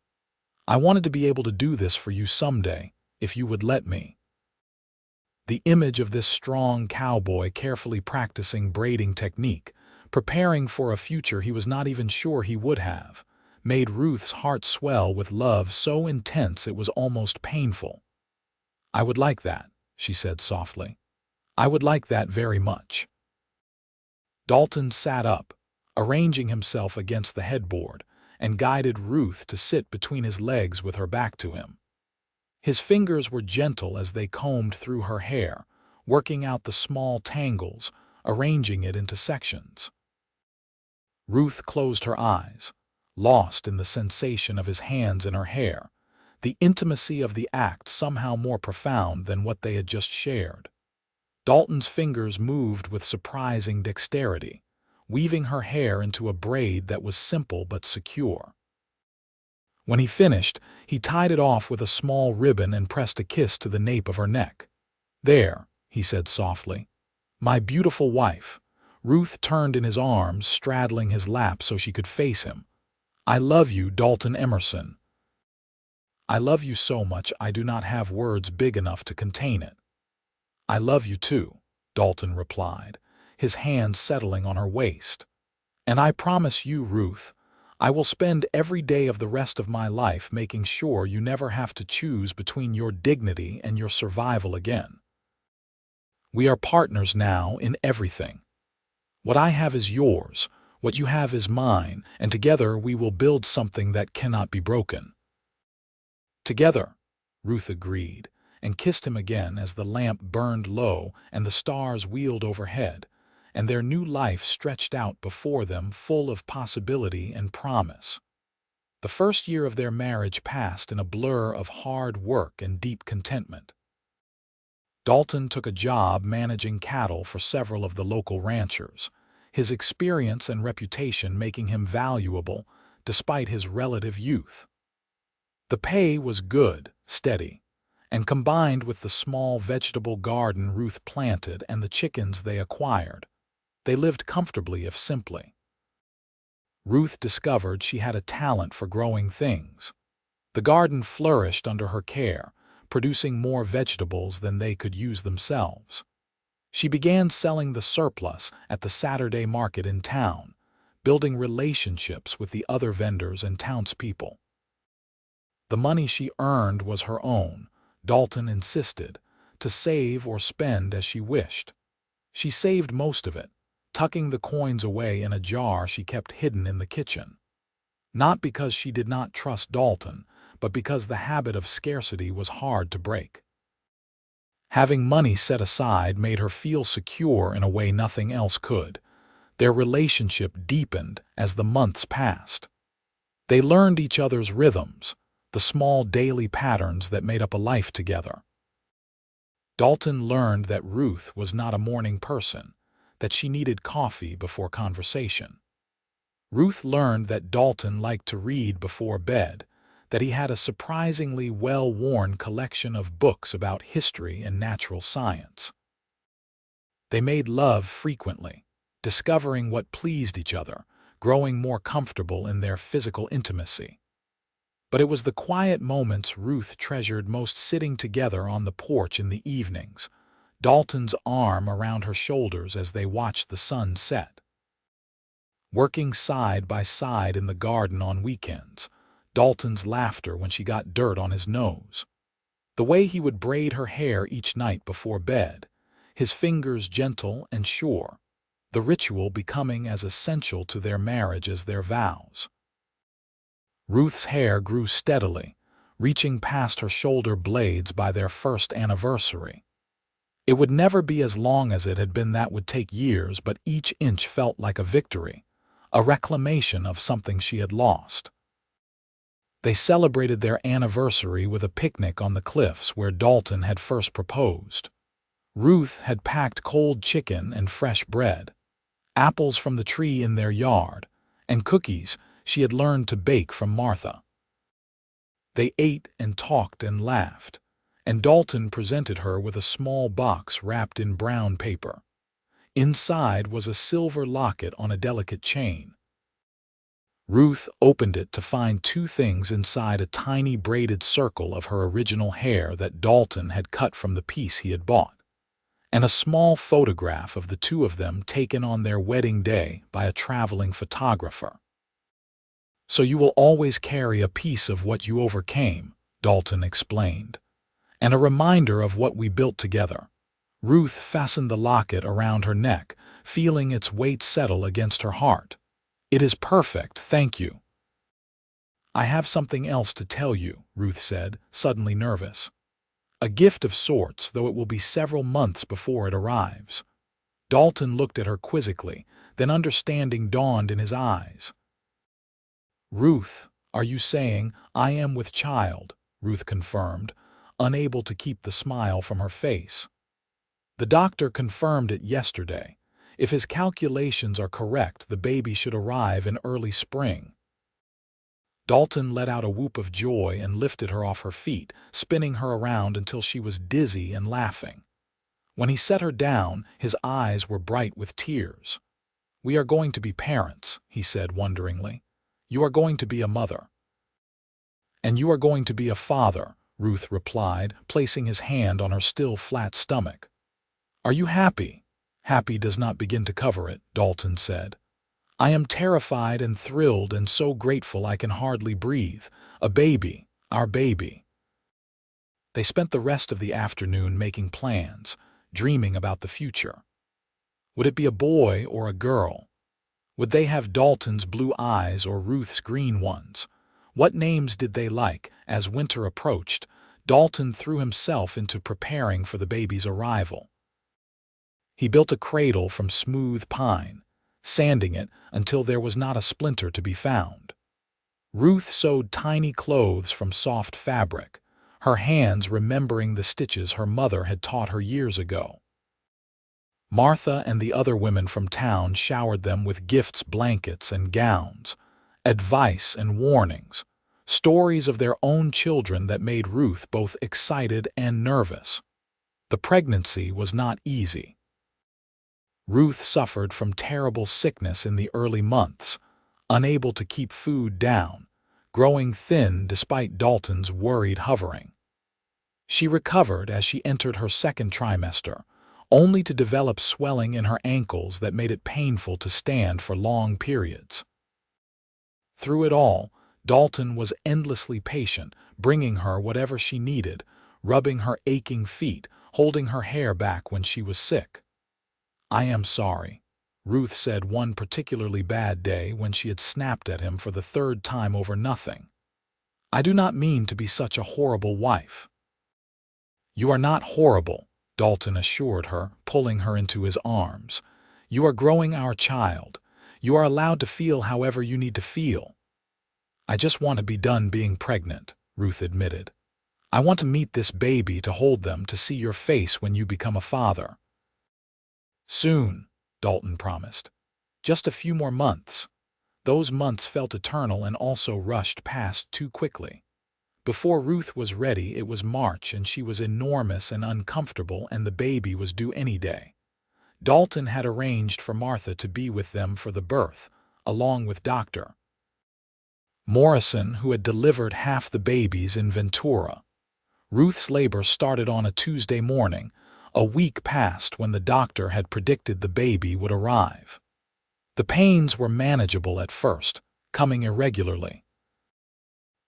I wanted to be able to do this for you someday, if you would let me." The image of this strong cowboy carefully practicing braiding technique, preparing for a future he was not even sure he would have, made Ruth's heart swell with love so intense it was almost painful. "I would like that," she said softly. "I would like that very much." Dalton sat up, arranging himself against the headboard, and guided Ruth to sit between his legs with her back to him. His fingers were gentle as they combed through her hair, working out the small tangles, arranging it into sections. Ruth closed her eyes, lost in the sensation of his hands in her hair, the intimacy of the act somehow more profound than what they had just shared. Dalton's fingers moved with surprising dexterity, weaving her hair into a braid that was simple but secure. When he finished, he tied it off with a small ribbon and pressed a kiss to the nape of her neck. "There," he said softly. "My beautiful wife." Ruth turned in his arms, straddling his lap so she could face him. "I love you, Dalton Emerson. I love you so much I do not have words big enough to contain it." "I love you too," Dalton replied, his hand settling on her waist. "And I promise you, Ruth, I will spend every day of the rest of my life making sure you never have to choose between your dignity and your survival again. We are partners now in everything. What I have is yours, what you have is mine, and together we will build something that cannot be broken." "Together," Ruth agreed, and kissed him again as the lamp burned low and the stars wheeled overhead, and their new life stretched out before them full of possibility and promise. The first year of their marriage passed in a blur of hard work and deep contentment. Dalton took a job managing cattle for several of the local ranchers, his experience and reputation making him valuable despite his relative youth. The pay was good, steady, and combined with the small vegetable garden Ruth planted and the chickens they acquired, they lived comfortably if simply. Ruth discovered she had a talent for growing things. The garden flourished under her care, producing more vegetables than they could use themselves. She began selling the surplus at the Saturday market in town, building relationships with the other vendors and townspeople. The money she earned was her own, Dalton insisted, to save or spend as she wished. She saved most of it, tucking the coins away in a jar she kept hidden in the kitchen. Not because she did not trust Dalton, but because the habit of scarcity was hard to break. Having money set aside made her feel secure in a way nothing else could. Their relationship deepened as the months passed. They learned each other's rhythms, the small daily patterns that made up a life together. Dalton learned that Ruth was not a morning person, that she needed coffee before conversation. Ruth learned that Dalton liked to read before bed, that he had a surprisingly well-worn collection of books about history and natural science. They made love frequently, discovering what pleased each other, growing more comfortable in their physical intimacy. But it was the quiet moments Ruth treasured most, sitting together on the porch in the evenings, Dalton's arm around her shoulders as they watched the sun set. Working side by side in the garden on weekends, Dalton's laughter when she got dirt on his nose. The way he would braid her hair each night before bed, his fingers gentle and sure, the ritual becoming as essential to their marriage as their vows. Ruth's hair grew steadily, reaching past her shoulder blades by their first anniversary. It would never be as long as it had been, that would take years, but each inch felt like a victory, a reclamation of something she had lost. They celebrated their anniversary with a picnic on the cliffs where Dalton had first proposed. Ruth had packed cold chicken and fresh bread, apples from the tree in their yard, and cookies she had learned to bake from Martha. They ate and talked and laughed, and Dalton presented her with a small box wrapped in brown paper. Inside was a silver locket on a delicate chain. Ruth opened it to find two things inside a tiny braided circle of her original hair that Dalton had cut from the piece he had bought, and a small photograph of the two of them taken on their wedding day by a traveling photographer. "So you will always carry a piece of what you overcame," Dalton explained, "and a reminder of what we built together." Ruth fastened the locket around her neck, feeling its weight settle against her heart. "It is perfect, thank you." "I have something else to tell you," Ruth said, suddenly nervous. "A gift of sorts, though it will be several months before it arrives." Dalton looked at her quizzically, then understanding dawned in his eyes. "Ruth, are you saying I am with child?" Ruth confirmed, unable to keep the smile from her face. "The doctor confirmed it yesterday. If his calculations are correct, the baby should arrive in early spring." Dalton let out a whoop of joy and lifted her off her feet, spinning her around until she was dizzy and laughing. When he set her down, his eyes were bright with tears. "We are going to be parents," he said wonderingly. "You are going to be a mother." "And you are going to be a father," Ruth replied, placing his hand on her still flat stomach. "Are you happy?" "Happy does not begin to cover it," Dalton said. "I am terrified and thrilled and so grateful I can hardly breathe. A baby, our baby." They spent the rest of the afternoon making plans, dreaming about the future. Would it be a boy or a girl? Would they have Dalton's blue eyes or Ruth's green ones? What names did they like? As winter approached, Dalton threw himself into preparing for the baby's arrival. He built a cradle from smooth pine, sanding it until there was not a splinter to be found. Ruth sewed tiny clothes from soft fabric, her hands remembering the stitches her mother had taught her years ago. Martha and the other women from town showered them with gifts, blankets and gowns, advice and warnings, stories of their own children that made Ruth both excited and nervous. The pregnancy was not easy. Ruth suffered from terrible sickness in the early months, unable to keep food down, growing thin despite Dalton's worried hovering. She recovered as she entered her second trimester, only to develop swelling in her ankles that made it painful to stand for long periods. Through it all, Dalton was endlessly patient, bringing her whatever she needed, rubbing her aching feet, holding her hair back when she was sick. "I am sorry," Ruth said one particularly bad day when she had snapped at him for the third time over nothing. "I do not mean to be such a horrible wife." "You are not horrible," Dalton assured her, pulling her into his arms. "You are growing our child. You are allowed to feel however you need to feel." "I just want to be done being pregnant," Ruth admitted. "I want to meet this baby, to hold them, to see your face when you become a father." "Soon," Dalton promised. "Just a few more months." Those months felt eternal and also rushed past too quickly. Before Ruth was ready, it was March, and she was enormous and uncomfortable, and the baby was due any day. Dalton had arranged for Martha to be with them for the birth, along with Dr. Morrison, who had delivered half the babies in Ventura. Ruth's labor started on a Tuesday morning. A week passed when the doctor had predicted the baby would arrive. The pains were manageable at first, coming irregularly.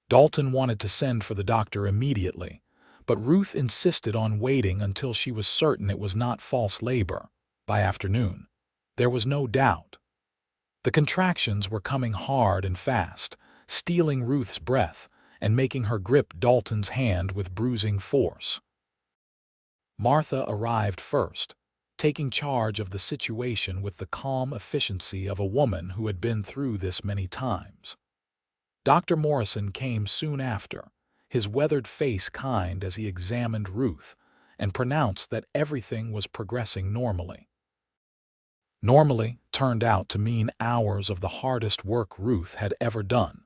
Dalton wanted to send for the doctor immediately, but Ruth insisted on waiting until she was certain it was not false labor. By afternoon, there was no doubt. The contractions were coming hard and fast, stealing Ruth's breath and making her grip Dalton's hand with bruising force. Martha arrived first, taking charge of the situation with the calm efficiency of a woman who had been through this many times. Dr. Morrison came soon after, his weathered face kind as he examined Ruth and pronounced that everything was progressing normally. Normally turned out to mean hours of the hardest work Ruth had ever done.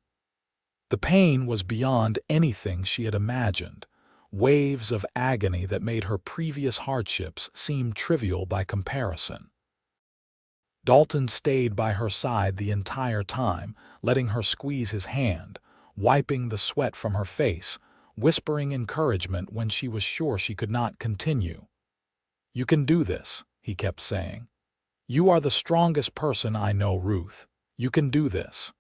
The pain was beyond anything she had imagined, waves of agony that made her previous hardships seem trivial by comparison. Dalton stayed by her side the entire time, letting her squeeze his hand, wiping the sweat from her face, whispering encouragement when she was sure she could not continue. "You can do this," he kept saying. "You are the strongest person I know, Ruth. You can do this."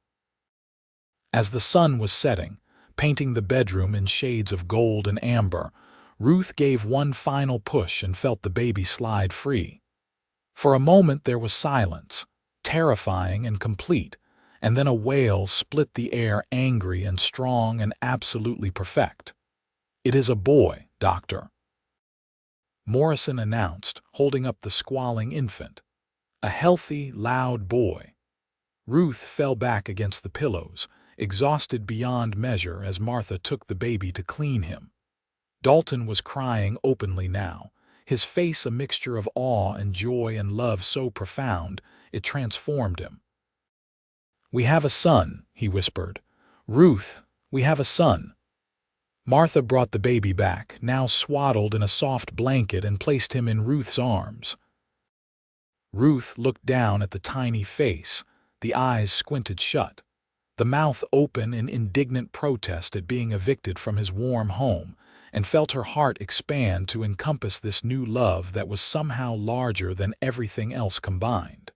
As the sun was setting, painting the bedroom in shades of gold and amber, Ruth gave one final push and felt the baby slide free. For a moment there was silence, terrifying and complete, and then a wail split the air, angry and strong and absolutely perfect. "It is a boy, Doctor," Morrison announced, holding up the squalling infant. "A healthy, loud boy." Ruth fell back against the pillows, exhausted beyond measure as Martha took the baby to clean him. Dalton was crying openly now, his face a mixture of awe and joy and love so profound it transformed him. "We have a son," he whispered. "Ruth, we have a son." Martha brought the baby back, now swaddled in a soft blanket, and placed him in Ruth's arms. Ruth looked down at the tiny face, the eyes squinted shut, the mouth open in indignant protest at being evicted from his warm home, and felt her heart expand to encompass this new love that was somehow larger than everything else combined.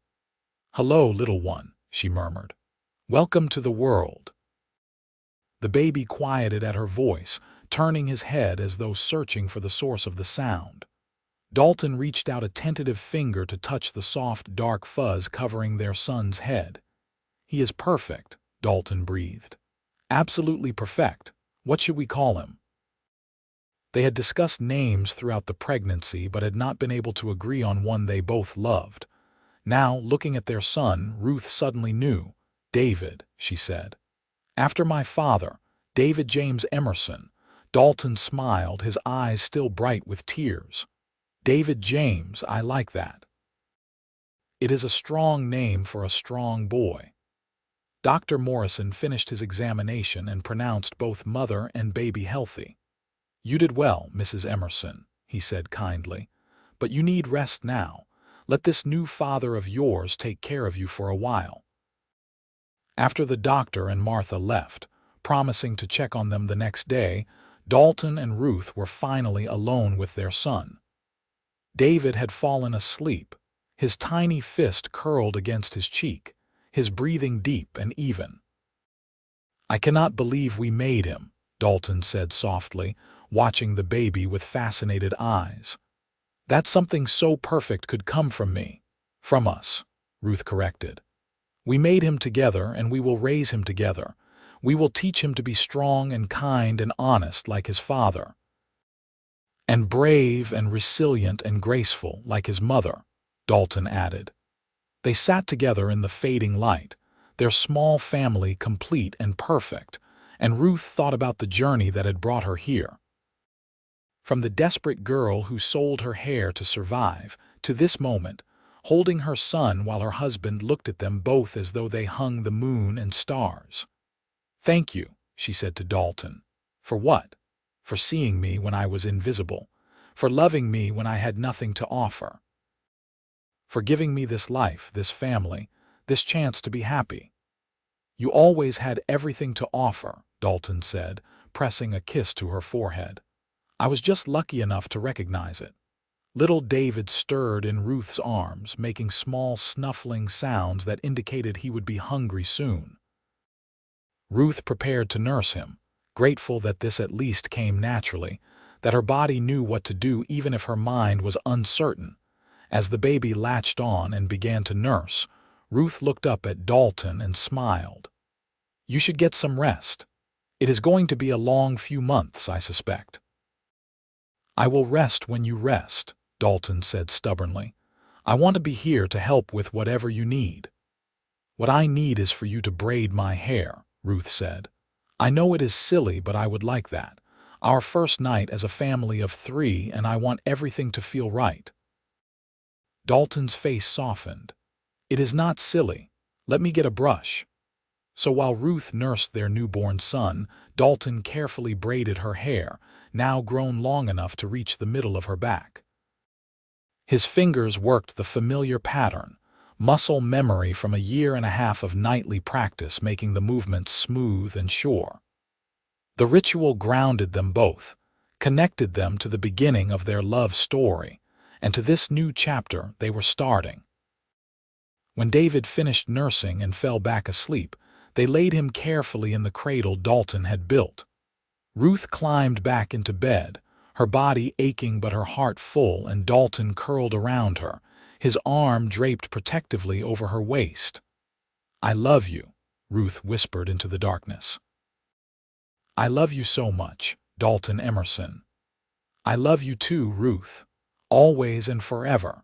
"Hello, little one," she murmured. "Welcome to the world." The baby quieted at her voice, turning his head as though searching for the source of the sound. Dalton reached out a tentative finger to touch the soft, dark fuzz covering their son's head. "He is perfect," Dalton breathed. "Absolutely perfect. What should we call him?" They had discussed names throughout the pregnancy but had not been able to agree on one they both loved. Now, looking at their son, Ruth suddenly knew. "David," she said. "After my father, David James Emerson." Dalton smiled, his eyes still bright with tears. "David James, I like that. It is a strong name for a strong boy." Dr. Morrison finished his examination and pronounced both mother and baby healthy. "You did well, Mrs. Emerson," he said kindly, "but you need rest now. Let this new father of yours take care of you for a while." After the doctor and Martha left, promising to check on them the next day, Dalton and Ruth were finally alone with their son. David had fallen asleep, his tiny fist curled against his cheek, his breathing deep and even. "I cannot believe we made him," Dalton said softly, watching the baby with fascinated eyes. "That something so perfect could come from me." "From us," Ruth corrected. "We made him together, and we will raise him together. We will teach him to be strong and kind and honest like his father, and brave and resilient and graceful like his mother," Dalton added. They sat together in the fading light, their small family complete and perfect, and Ruth thought about the journey that had brought her here. From the desperate girl who sold her hair to survive, to this moment, holding her son while her husband looked at them both as though they hung the moon and stars. "Thank you," she said to Dalton. "For what?" "For seeing me when I was invisible, for loving me when I had nothing to offer, for giving me this life, this family, this chance to be happy." "You always had everything to offer," Dalton said, pressing a kiss to her forehead. "I was just lucky enough to recognize it." Little David stirred in Ruth's arms, making small snuffling sounds that indicated he would be hungry soon. Ruth prepared to nurse him, grateful that this at least came naturally, that her body knew what to do even if her mind was uncertain. As the baby latched on and began to nurse, Ruth looked up at Dalton and smiled. "You should get some rest. It is going to be a long few months, I suspect." "I will rest when you rest," Dalton said stubbornly. "I want to be here to help with whatever you need." "What I need is for you to braid my hair," Ruth said. "I know it is silly, but I would like that. Our first night as a family of 3, and I want everything to feel right." Dalton's face softened. "It is not silly. Let me get a brush." So while Ruth nursed their newborn son, Dalton carefully braided her hair, now grown long enough to reach the middle of her back. His fingers worked the familiar pattern, muscle memory from a year and a half of nightly practice making the movements smooth and sure. The ritual grounded them both, connected them to the beginning of their love story, and to this new chapter they were starting. When David finished nursing and fell back asleep, they laid him carefully in the cradle Dalton had built. Ruth climbed back into bed, her body aching but her heart full, and Dalton curled around her, his arm draped protectively over her waist. "I love you," Ruth whispered into the darkness. "I love you so much, Dalton Emerson." "I love you too, Ruth. Always and forever."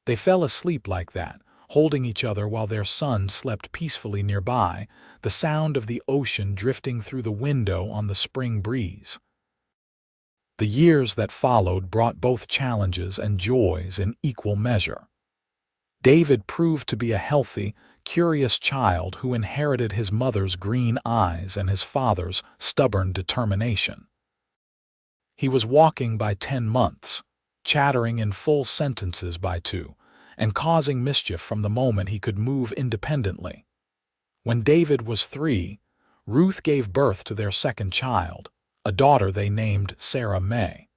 They fell asleep like that, holding each other while their son slept peacefully nearby, the sound of the ocean drifting through the window on the spring breeze. The years that followed brought both challenges and joys in equal measure. David proved to be a healthy, curious child who inherited his mother's green eyes and his father's stubborn determination. He was walking by 10 months, chattering in full sentences by 2, and causing mischief from the moment he could move independently. When David was 3, Ruth gave birth to their second child, a daughter they named Sarah May.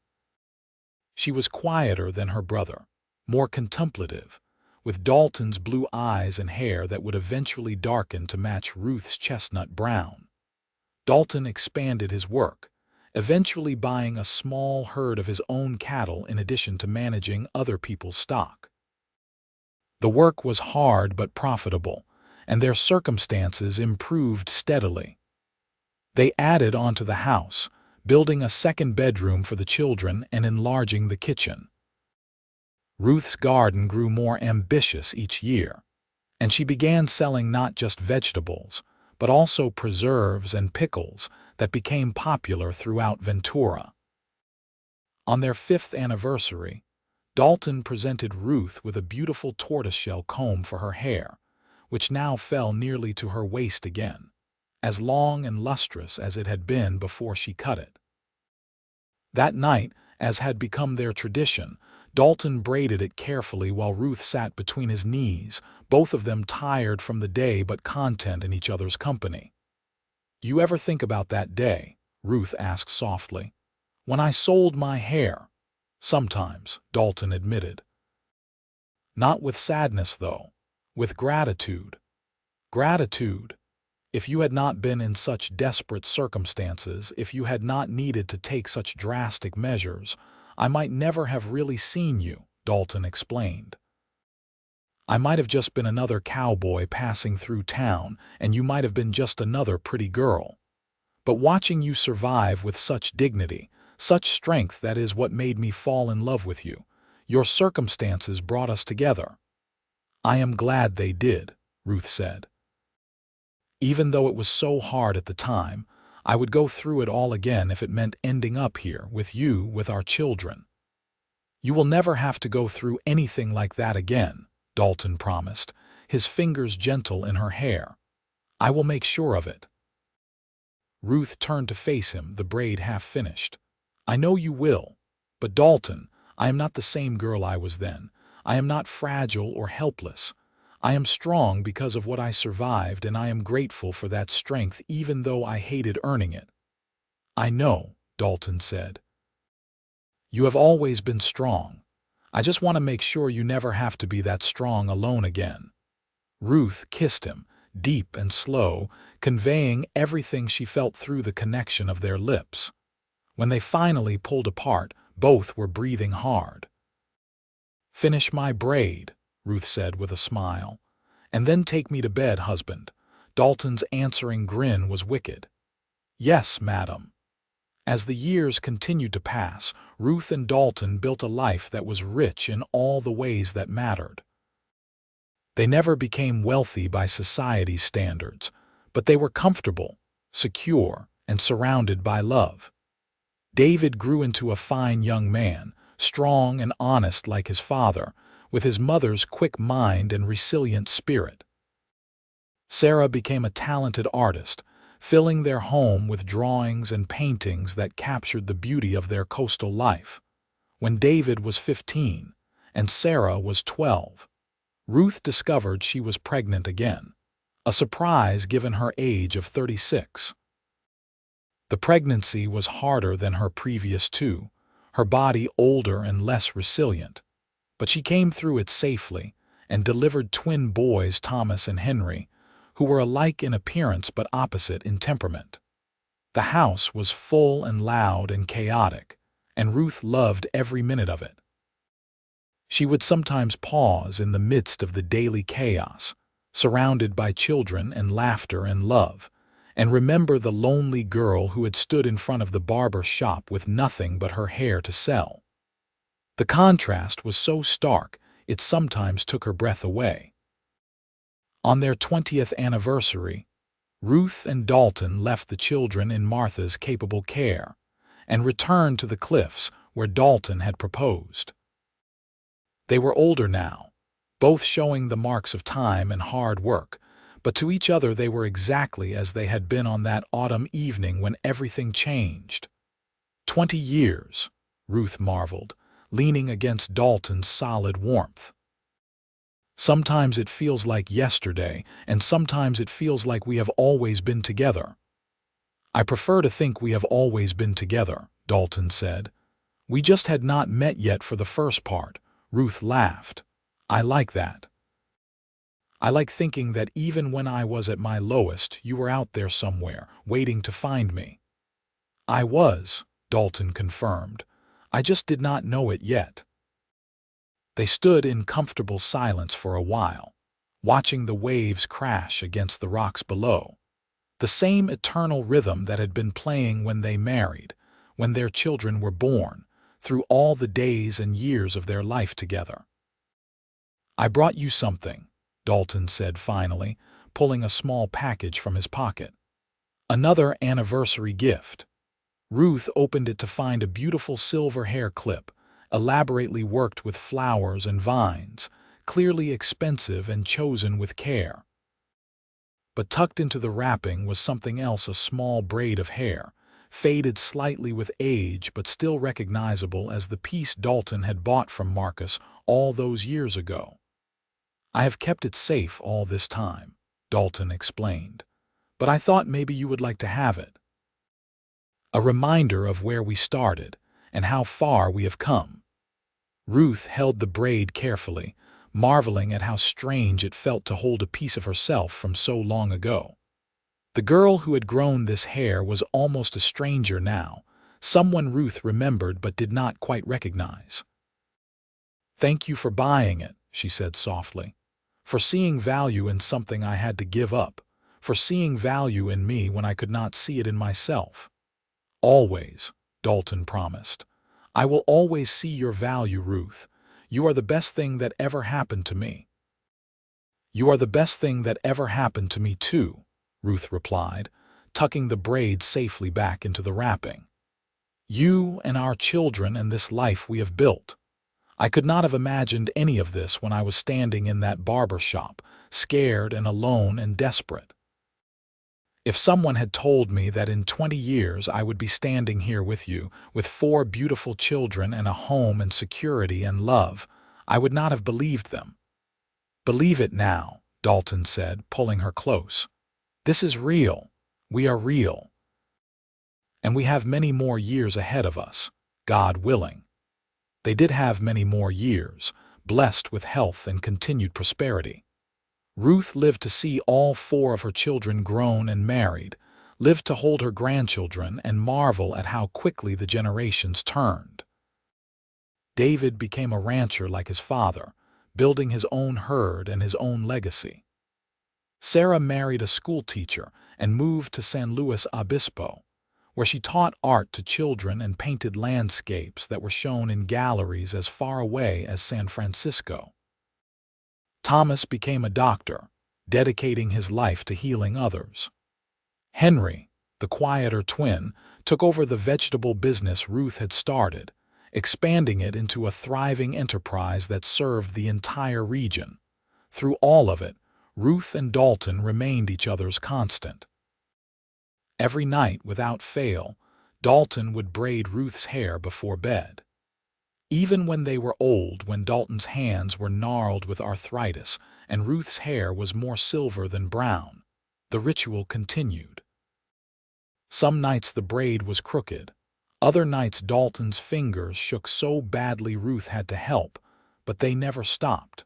She was quieter than her brother, more contemplative, with Dalton's blue eyes and hair that would eventually darken to match Ruth's chestnut brown. Dalton expanded his work, eventually buying a small herd of his own cattle in addition to managing other people's stock. The work was hard but profitable, and their circumstances improved steadily. They added onto the house, building a second bedroom for the children and enlarging the kitchen. Ruth's garden grew more ambitious each year, and she began selling not just vegetables, but also preserves and pickles that became popular throughout Ventura. On their 5th anniversary, Dalton presented Ruth with a beautiful tortoiseshell comb for her hair, which now fell nearly to her waist again, as long and lustrous as it had been before she cut it. That night, as had become their tradition, Dalton braided it carefully while Ruth sat between his knees, both of them tired from the day but content in each other's company. "You ever think about that day?" Ruth asked softly. "When I sold my hair?" "Sometimes," Dalton admitted. "Not with sadness, though. With gratitude." "Gratitude. If you had not been in such desperate circumstances, if you had not needed to take such drastic measures, I might never have really seen you," Dalton explained. "I might have just been another cowboy passing through town, and you might have been just another pretty girl. But watching you survive with such dignity, such strength, that is what made me fall in love with you. Your circumstances brought us together." "I am glad they did," Ruth said. "Even though it was so hard at the time, I would go through it all again if it meant ending up here with you, with our children." "You will never have to go through anything like that again," Dalton promised, his fingers gentle in her hair. "I will make sure of it." Ruth turned to face him, the braid half finished. "I know you will. But Dalton, I am not the same girl I was then. I am not fragile or helpless. I am strong because of what I survived, and I am grateful for that strength even though I hated earning it." "I know," Dalton said. "You have always been strong. I just want to make sure you never have to be that strong alone again." Ruth kissed him, deep and slow, conveying everything she felt through the connection of their lips. When they finally pulled apart, both were breathing hard. "Finish my braid," Ruth said with a smile. "And then take me to bed, husband." Dalton's answering grin was wicked. "Yes, madam." As the years continued to pass, Ruth and Dalton built a life that was rich in all the ways that mattered. They never became wealthy by society's standards, but they were comfortable, secure, and surrounded by love. David grew into a fine young man, strong and honest like his father, with his mother's quick mind and resilient spirit. Sarah became a talented artist, filling their home with drawings and paintings that captured the beauty of their coastal life. When David was 15 and Sarah was 12, Ruth discovered she was pregnant again, a surprise given her age of 36. The pregnancy was harder than her previous two, her body older and less resilient, but she came through it safely and delivered twin boys, Thomas and Henry, who were alike in appearance but opposite in temperament. The house was full and loud and chaotic, and Ruth loved every minute of it. She would sometimes pause in the midst of the daily chaos, surrounded by children and laughter and love, and remember the lonely girl who had stood in front of the barber shop with nothing but her hair to sell. The contrast was so stark it sometimes took her breath away. On their 20th anniversary, Ruth and Dalton left the children in Martha's capable care and returned to the cliffs where Dalton had proposed. They were older now, both showing the marks of time and hard work, but to each other they were exactly as they had been on that autumn evening when everything changed. 20 years, Ruth marveled, leaning against Dalton's solid warmth. Sometimes it feels like yesterday, and sometimes it feels like we have always been together. I prefer to think we have always been together, Dalton said. We just had not met yet for the first part, Ruth laughed. I like that. I like thinking that even when I was at my lowest, you were out there somewhere, waiting to find me. I was, Dalton confirmed. I just did not know it yet. They stood in comfortable silence for a while, watching the waves crash against the rocks below. The same eternal rhythm that had been playing when they married, when their children were born, through all the days and years of their life together. I brought you something, Dalton said finally, pulling a small package from his pocket. Another anniversary gift. Ruth opened it to find a beautiful silver hair clip, elaborately worked with flowers and vines, clearly expensive and chosen with care. But tucked into the wrapping was something else, a small braid of hair, faded slightly with age but still recognizable as the piece Dalton had bought from Marcus all those years ago. I have kept it safe all this time, Dalton explained, but I thought maybe you would like to have it. A reminder of where we started and how far we have come. Ruth held the braid carefully, marveling at how strange it felt to hold a piece of herself from so long ago. The girl who had grown this hair was almost a stranger now, someone Ruth remembered but did not quite recognize. Thank you for buying it, she said softly, for seeing value in something I had to give up, for seeing value in me when I could not see it in myself. Always, Dalton promised. I will always see your value, Ruth. You are the best thing that ever happened to me. You are the best thing that ever happened to me too, Ruth replied, tucking the braid safely back into the wrapping. You and our children and this life we have built. I could not have imagined any of this when I was standing in that barber shop, scared and alone and desperate. If someone had told me that in 20 years I would be standing here with you, with 4 beautiful children and a home and security and love, I would not have believed them. Believe it now, Dalton said, pulling her close. This is real. We are real. And we have many more years ahead of us, God willing. They did have many more years, blessed with health and continued prosperity. Ruth lived to see all 4 of her children grown and married, lived to hold her grandchildren and marvel at how quickly the generations turned. David became a rancher like his father, building his own herd and his own legacy. Sarah married a schoolteacher and moved to San Luis Obispo, where she taught art to children and painted landscapes that were shown in galleries as far away as San Francisco. Thomas became a doctor, dedicating his life to healing others. Henry, the quieter twin, took over the vegetable business Ruth had started, expanding it into a thriving enterprise that served the entire region. Through all of it, Ruth and Dalton remained each other's constant. Every night, without fail, Dalton would braid Ruth's hair before bed. Even when they were old, when Dalton's hands were gnarled with arthritis and Ruth's hair was more silver than brown, the ritual continued. Some nights the braid was crooked. Other nights Dalton's fingers shook so badly Ruth had to help, but they never stopped.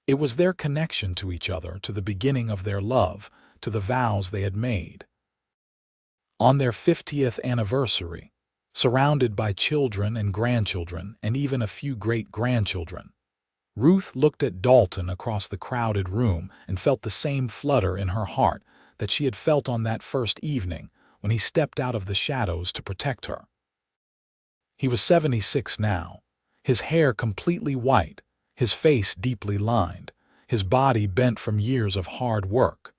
It was their connection to each other, to the beginning of their love, to the vows they had made. On their 50th anniversary, surrounded by children and grandchildren and even a few great-grandchildren, Ruth looked at Dalton across the crowded room and felt the same flutter in her heart that she had felt on that first evening when he stepped out of the shadows to protect her. He was 76 now, his hair completely white, his face deeply lined, his body bent from years of hard work.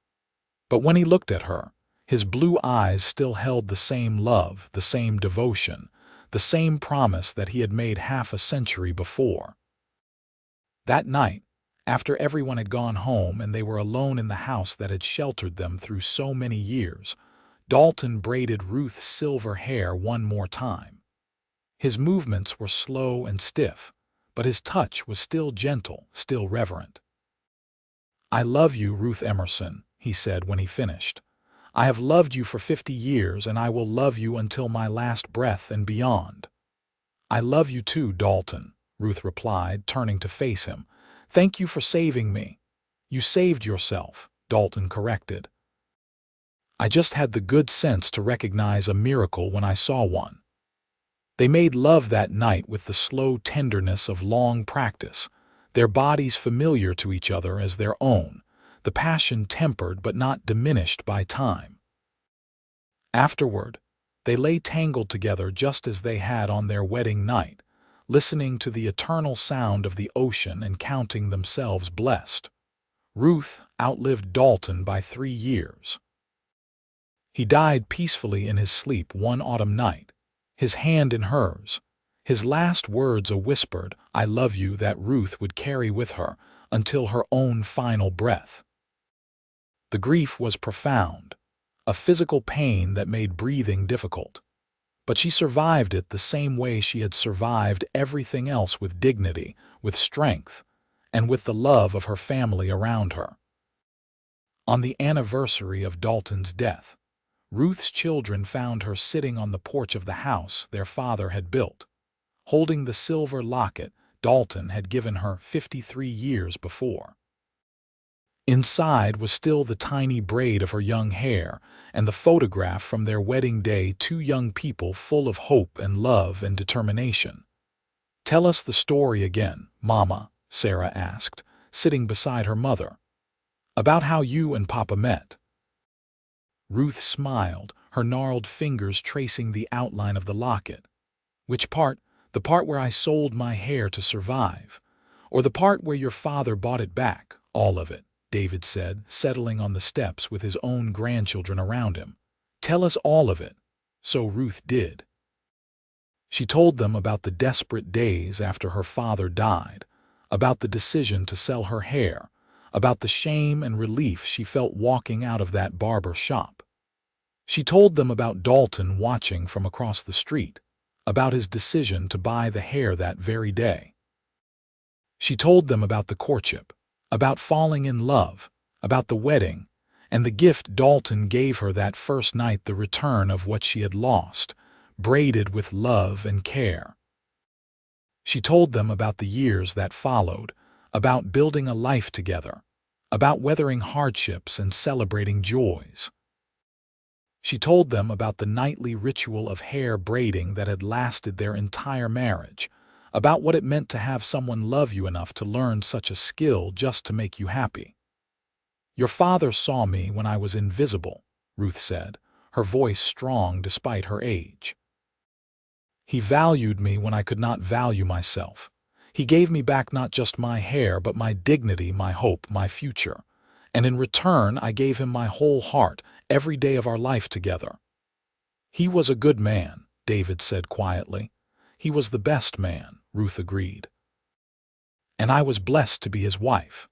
But when he looked at her, his blue eyes still held the same love, the same devotion, the same promise that he had made half a century before. That night, after everyone had gone home and they were alone in the house that had sheltered them through so many years, Dalton braided Ruth's silver hair one more time. His movements were slow and stiff, but his touch was still gentle, still reverent. "I love you, Ruth Emerson," he said when he finished. "I have loved you for 50 years, and I will love you until my last breath and beyond." "I love you too, Dalton," Ruth replied, turning to face him. "Thank you for saving me." "You saved yourself," Dalton corrected. "I just had the good sense to recognize a miracle when I saw one." They made love that night with the slow tenderness of long practice, their bodies familiar to each other as their own, the passion tempered but not diminished by time. Afterward, they lay tangled together just as they had on their wedding night, listening to the eternal sound of the ocean and counting themselves blessed. Ruth outlived Dalton by 3 years. He died peacefully in his sleep one autumn night, his hand in hers, his last words a whispered "I love you" that Ruth would carry with her until her own final breath. The grief was profound, a physical pain that made breathing difficult. But she survived it the same way she had survived everything else, with dignity, with strength, and with the love of her family around her. On the anniversary of Dalton's death, Ruth's children found her sitting on the porch of the house their father had built, holding the silver locket Dalton had given her 53 years before. Inside was still the tiny braid of her young hair and the photograph from their wedding day, 2 young people full of hope and love and determination. "Tell us the story again, Mama," Sarah asked, sitting beside her mother. "About how you and Papa met." Ruth smiled, her gnarled fingers tracing the outline of the locket. "Which part? The part where I sold my hair to survive? Or the part where your father bought it back?" "All of it," David said, settling on the steps with his own grandchildren around him. "Tell us all of it." So Ruth did. She told them about the desperate days after her father died, about the decision to sell her hair, about the shame and relief she felt walking out of that barber shop. She told them about Dalton watching from across the street, about his decision to buy the hair that very day. She told them about the courtship, about falling in love, about the wedding, and the gift Dalton gave her that first night, the return of what she had lost, braided with love and care. She told them about the years that followed, about building a life together, about weathering hardships and celebrating joys. She told them about the nightly ritual of hair braiding that had lasted their entire marriage, about what it meant to have someone love you enough to learn such a skill just to make you happy. "Your father saw me when I was invisible," Ruth said, her voice strong despite her age. "He valued me when I could not value myself. He gave me back not just my hair, but my dignity, my hope, my future. And in return, I gave him my whole heart, every day of our life together. He was a good man, David said quietly. He was the best man, Ruth agreed. And I was blessed to be his wife.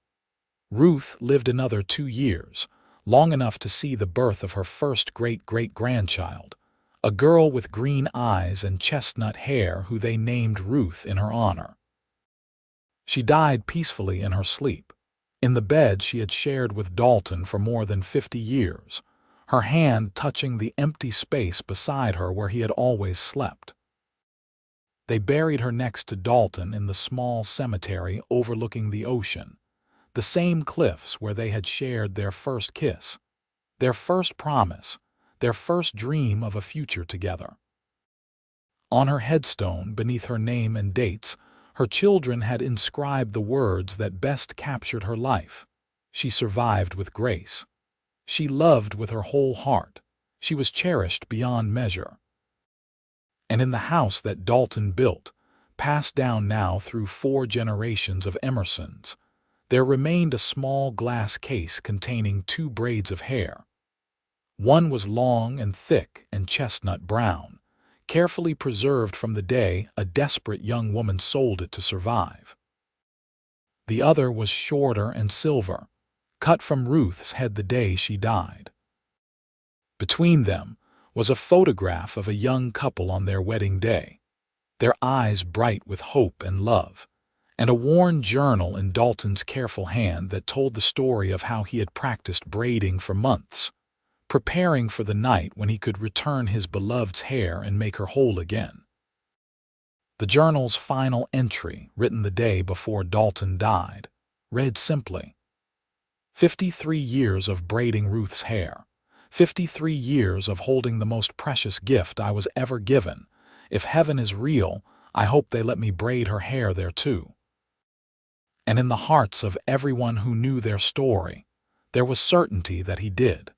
Ruth lived another 2 years, long enough to see the birth of her first great-great-grandchild, a girl with green eyes and chestnut hair who they named Ruth in her honor. She died peacefully in her sleep, in the bed she had shared with Dalton for more than 50 years, her hand touching the empty space beside her where he had always slept. They buried her next to Dalton in the small cemetery overlooking the ocean, the same cliffs where they had shared their first kiss, their first promise, their first dream of a future together. On her headstone, beneath her name and dates, her children had inscribed the words that best captured her life. She survived with grace. She loved with her whole heart. She was cherished beyond measure. And in the house that Dalton built, passed down now through 4 generations of Emersons, there remained a small glass case containing 2 braids of hair. One was long and thick and chestnut brown, carefully preserved from the day a desperate young woman sold it to survive. The other was shorter and silver, cut from Ruth's head the day she died. Between them was a photograph of a young couple on their wedding day, their eyes bright with hope and love, and a worn journal in Dalton's careful hand that told the story of how he had practiced braiding for months, preparing for the night when he could return his beloved's hair and make her whole again. The journal's final entry, written the day before Dalton died, read simply, 53 years of braiding Ruth's hair, 53 years of holding the most precious gift I was ever given. If heaven is real, I hope they let me braid her hair there too. And in the hearts of everyone who knew their story, there was certainty that he did.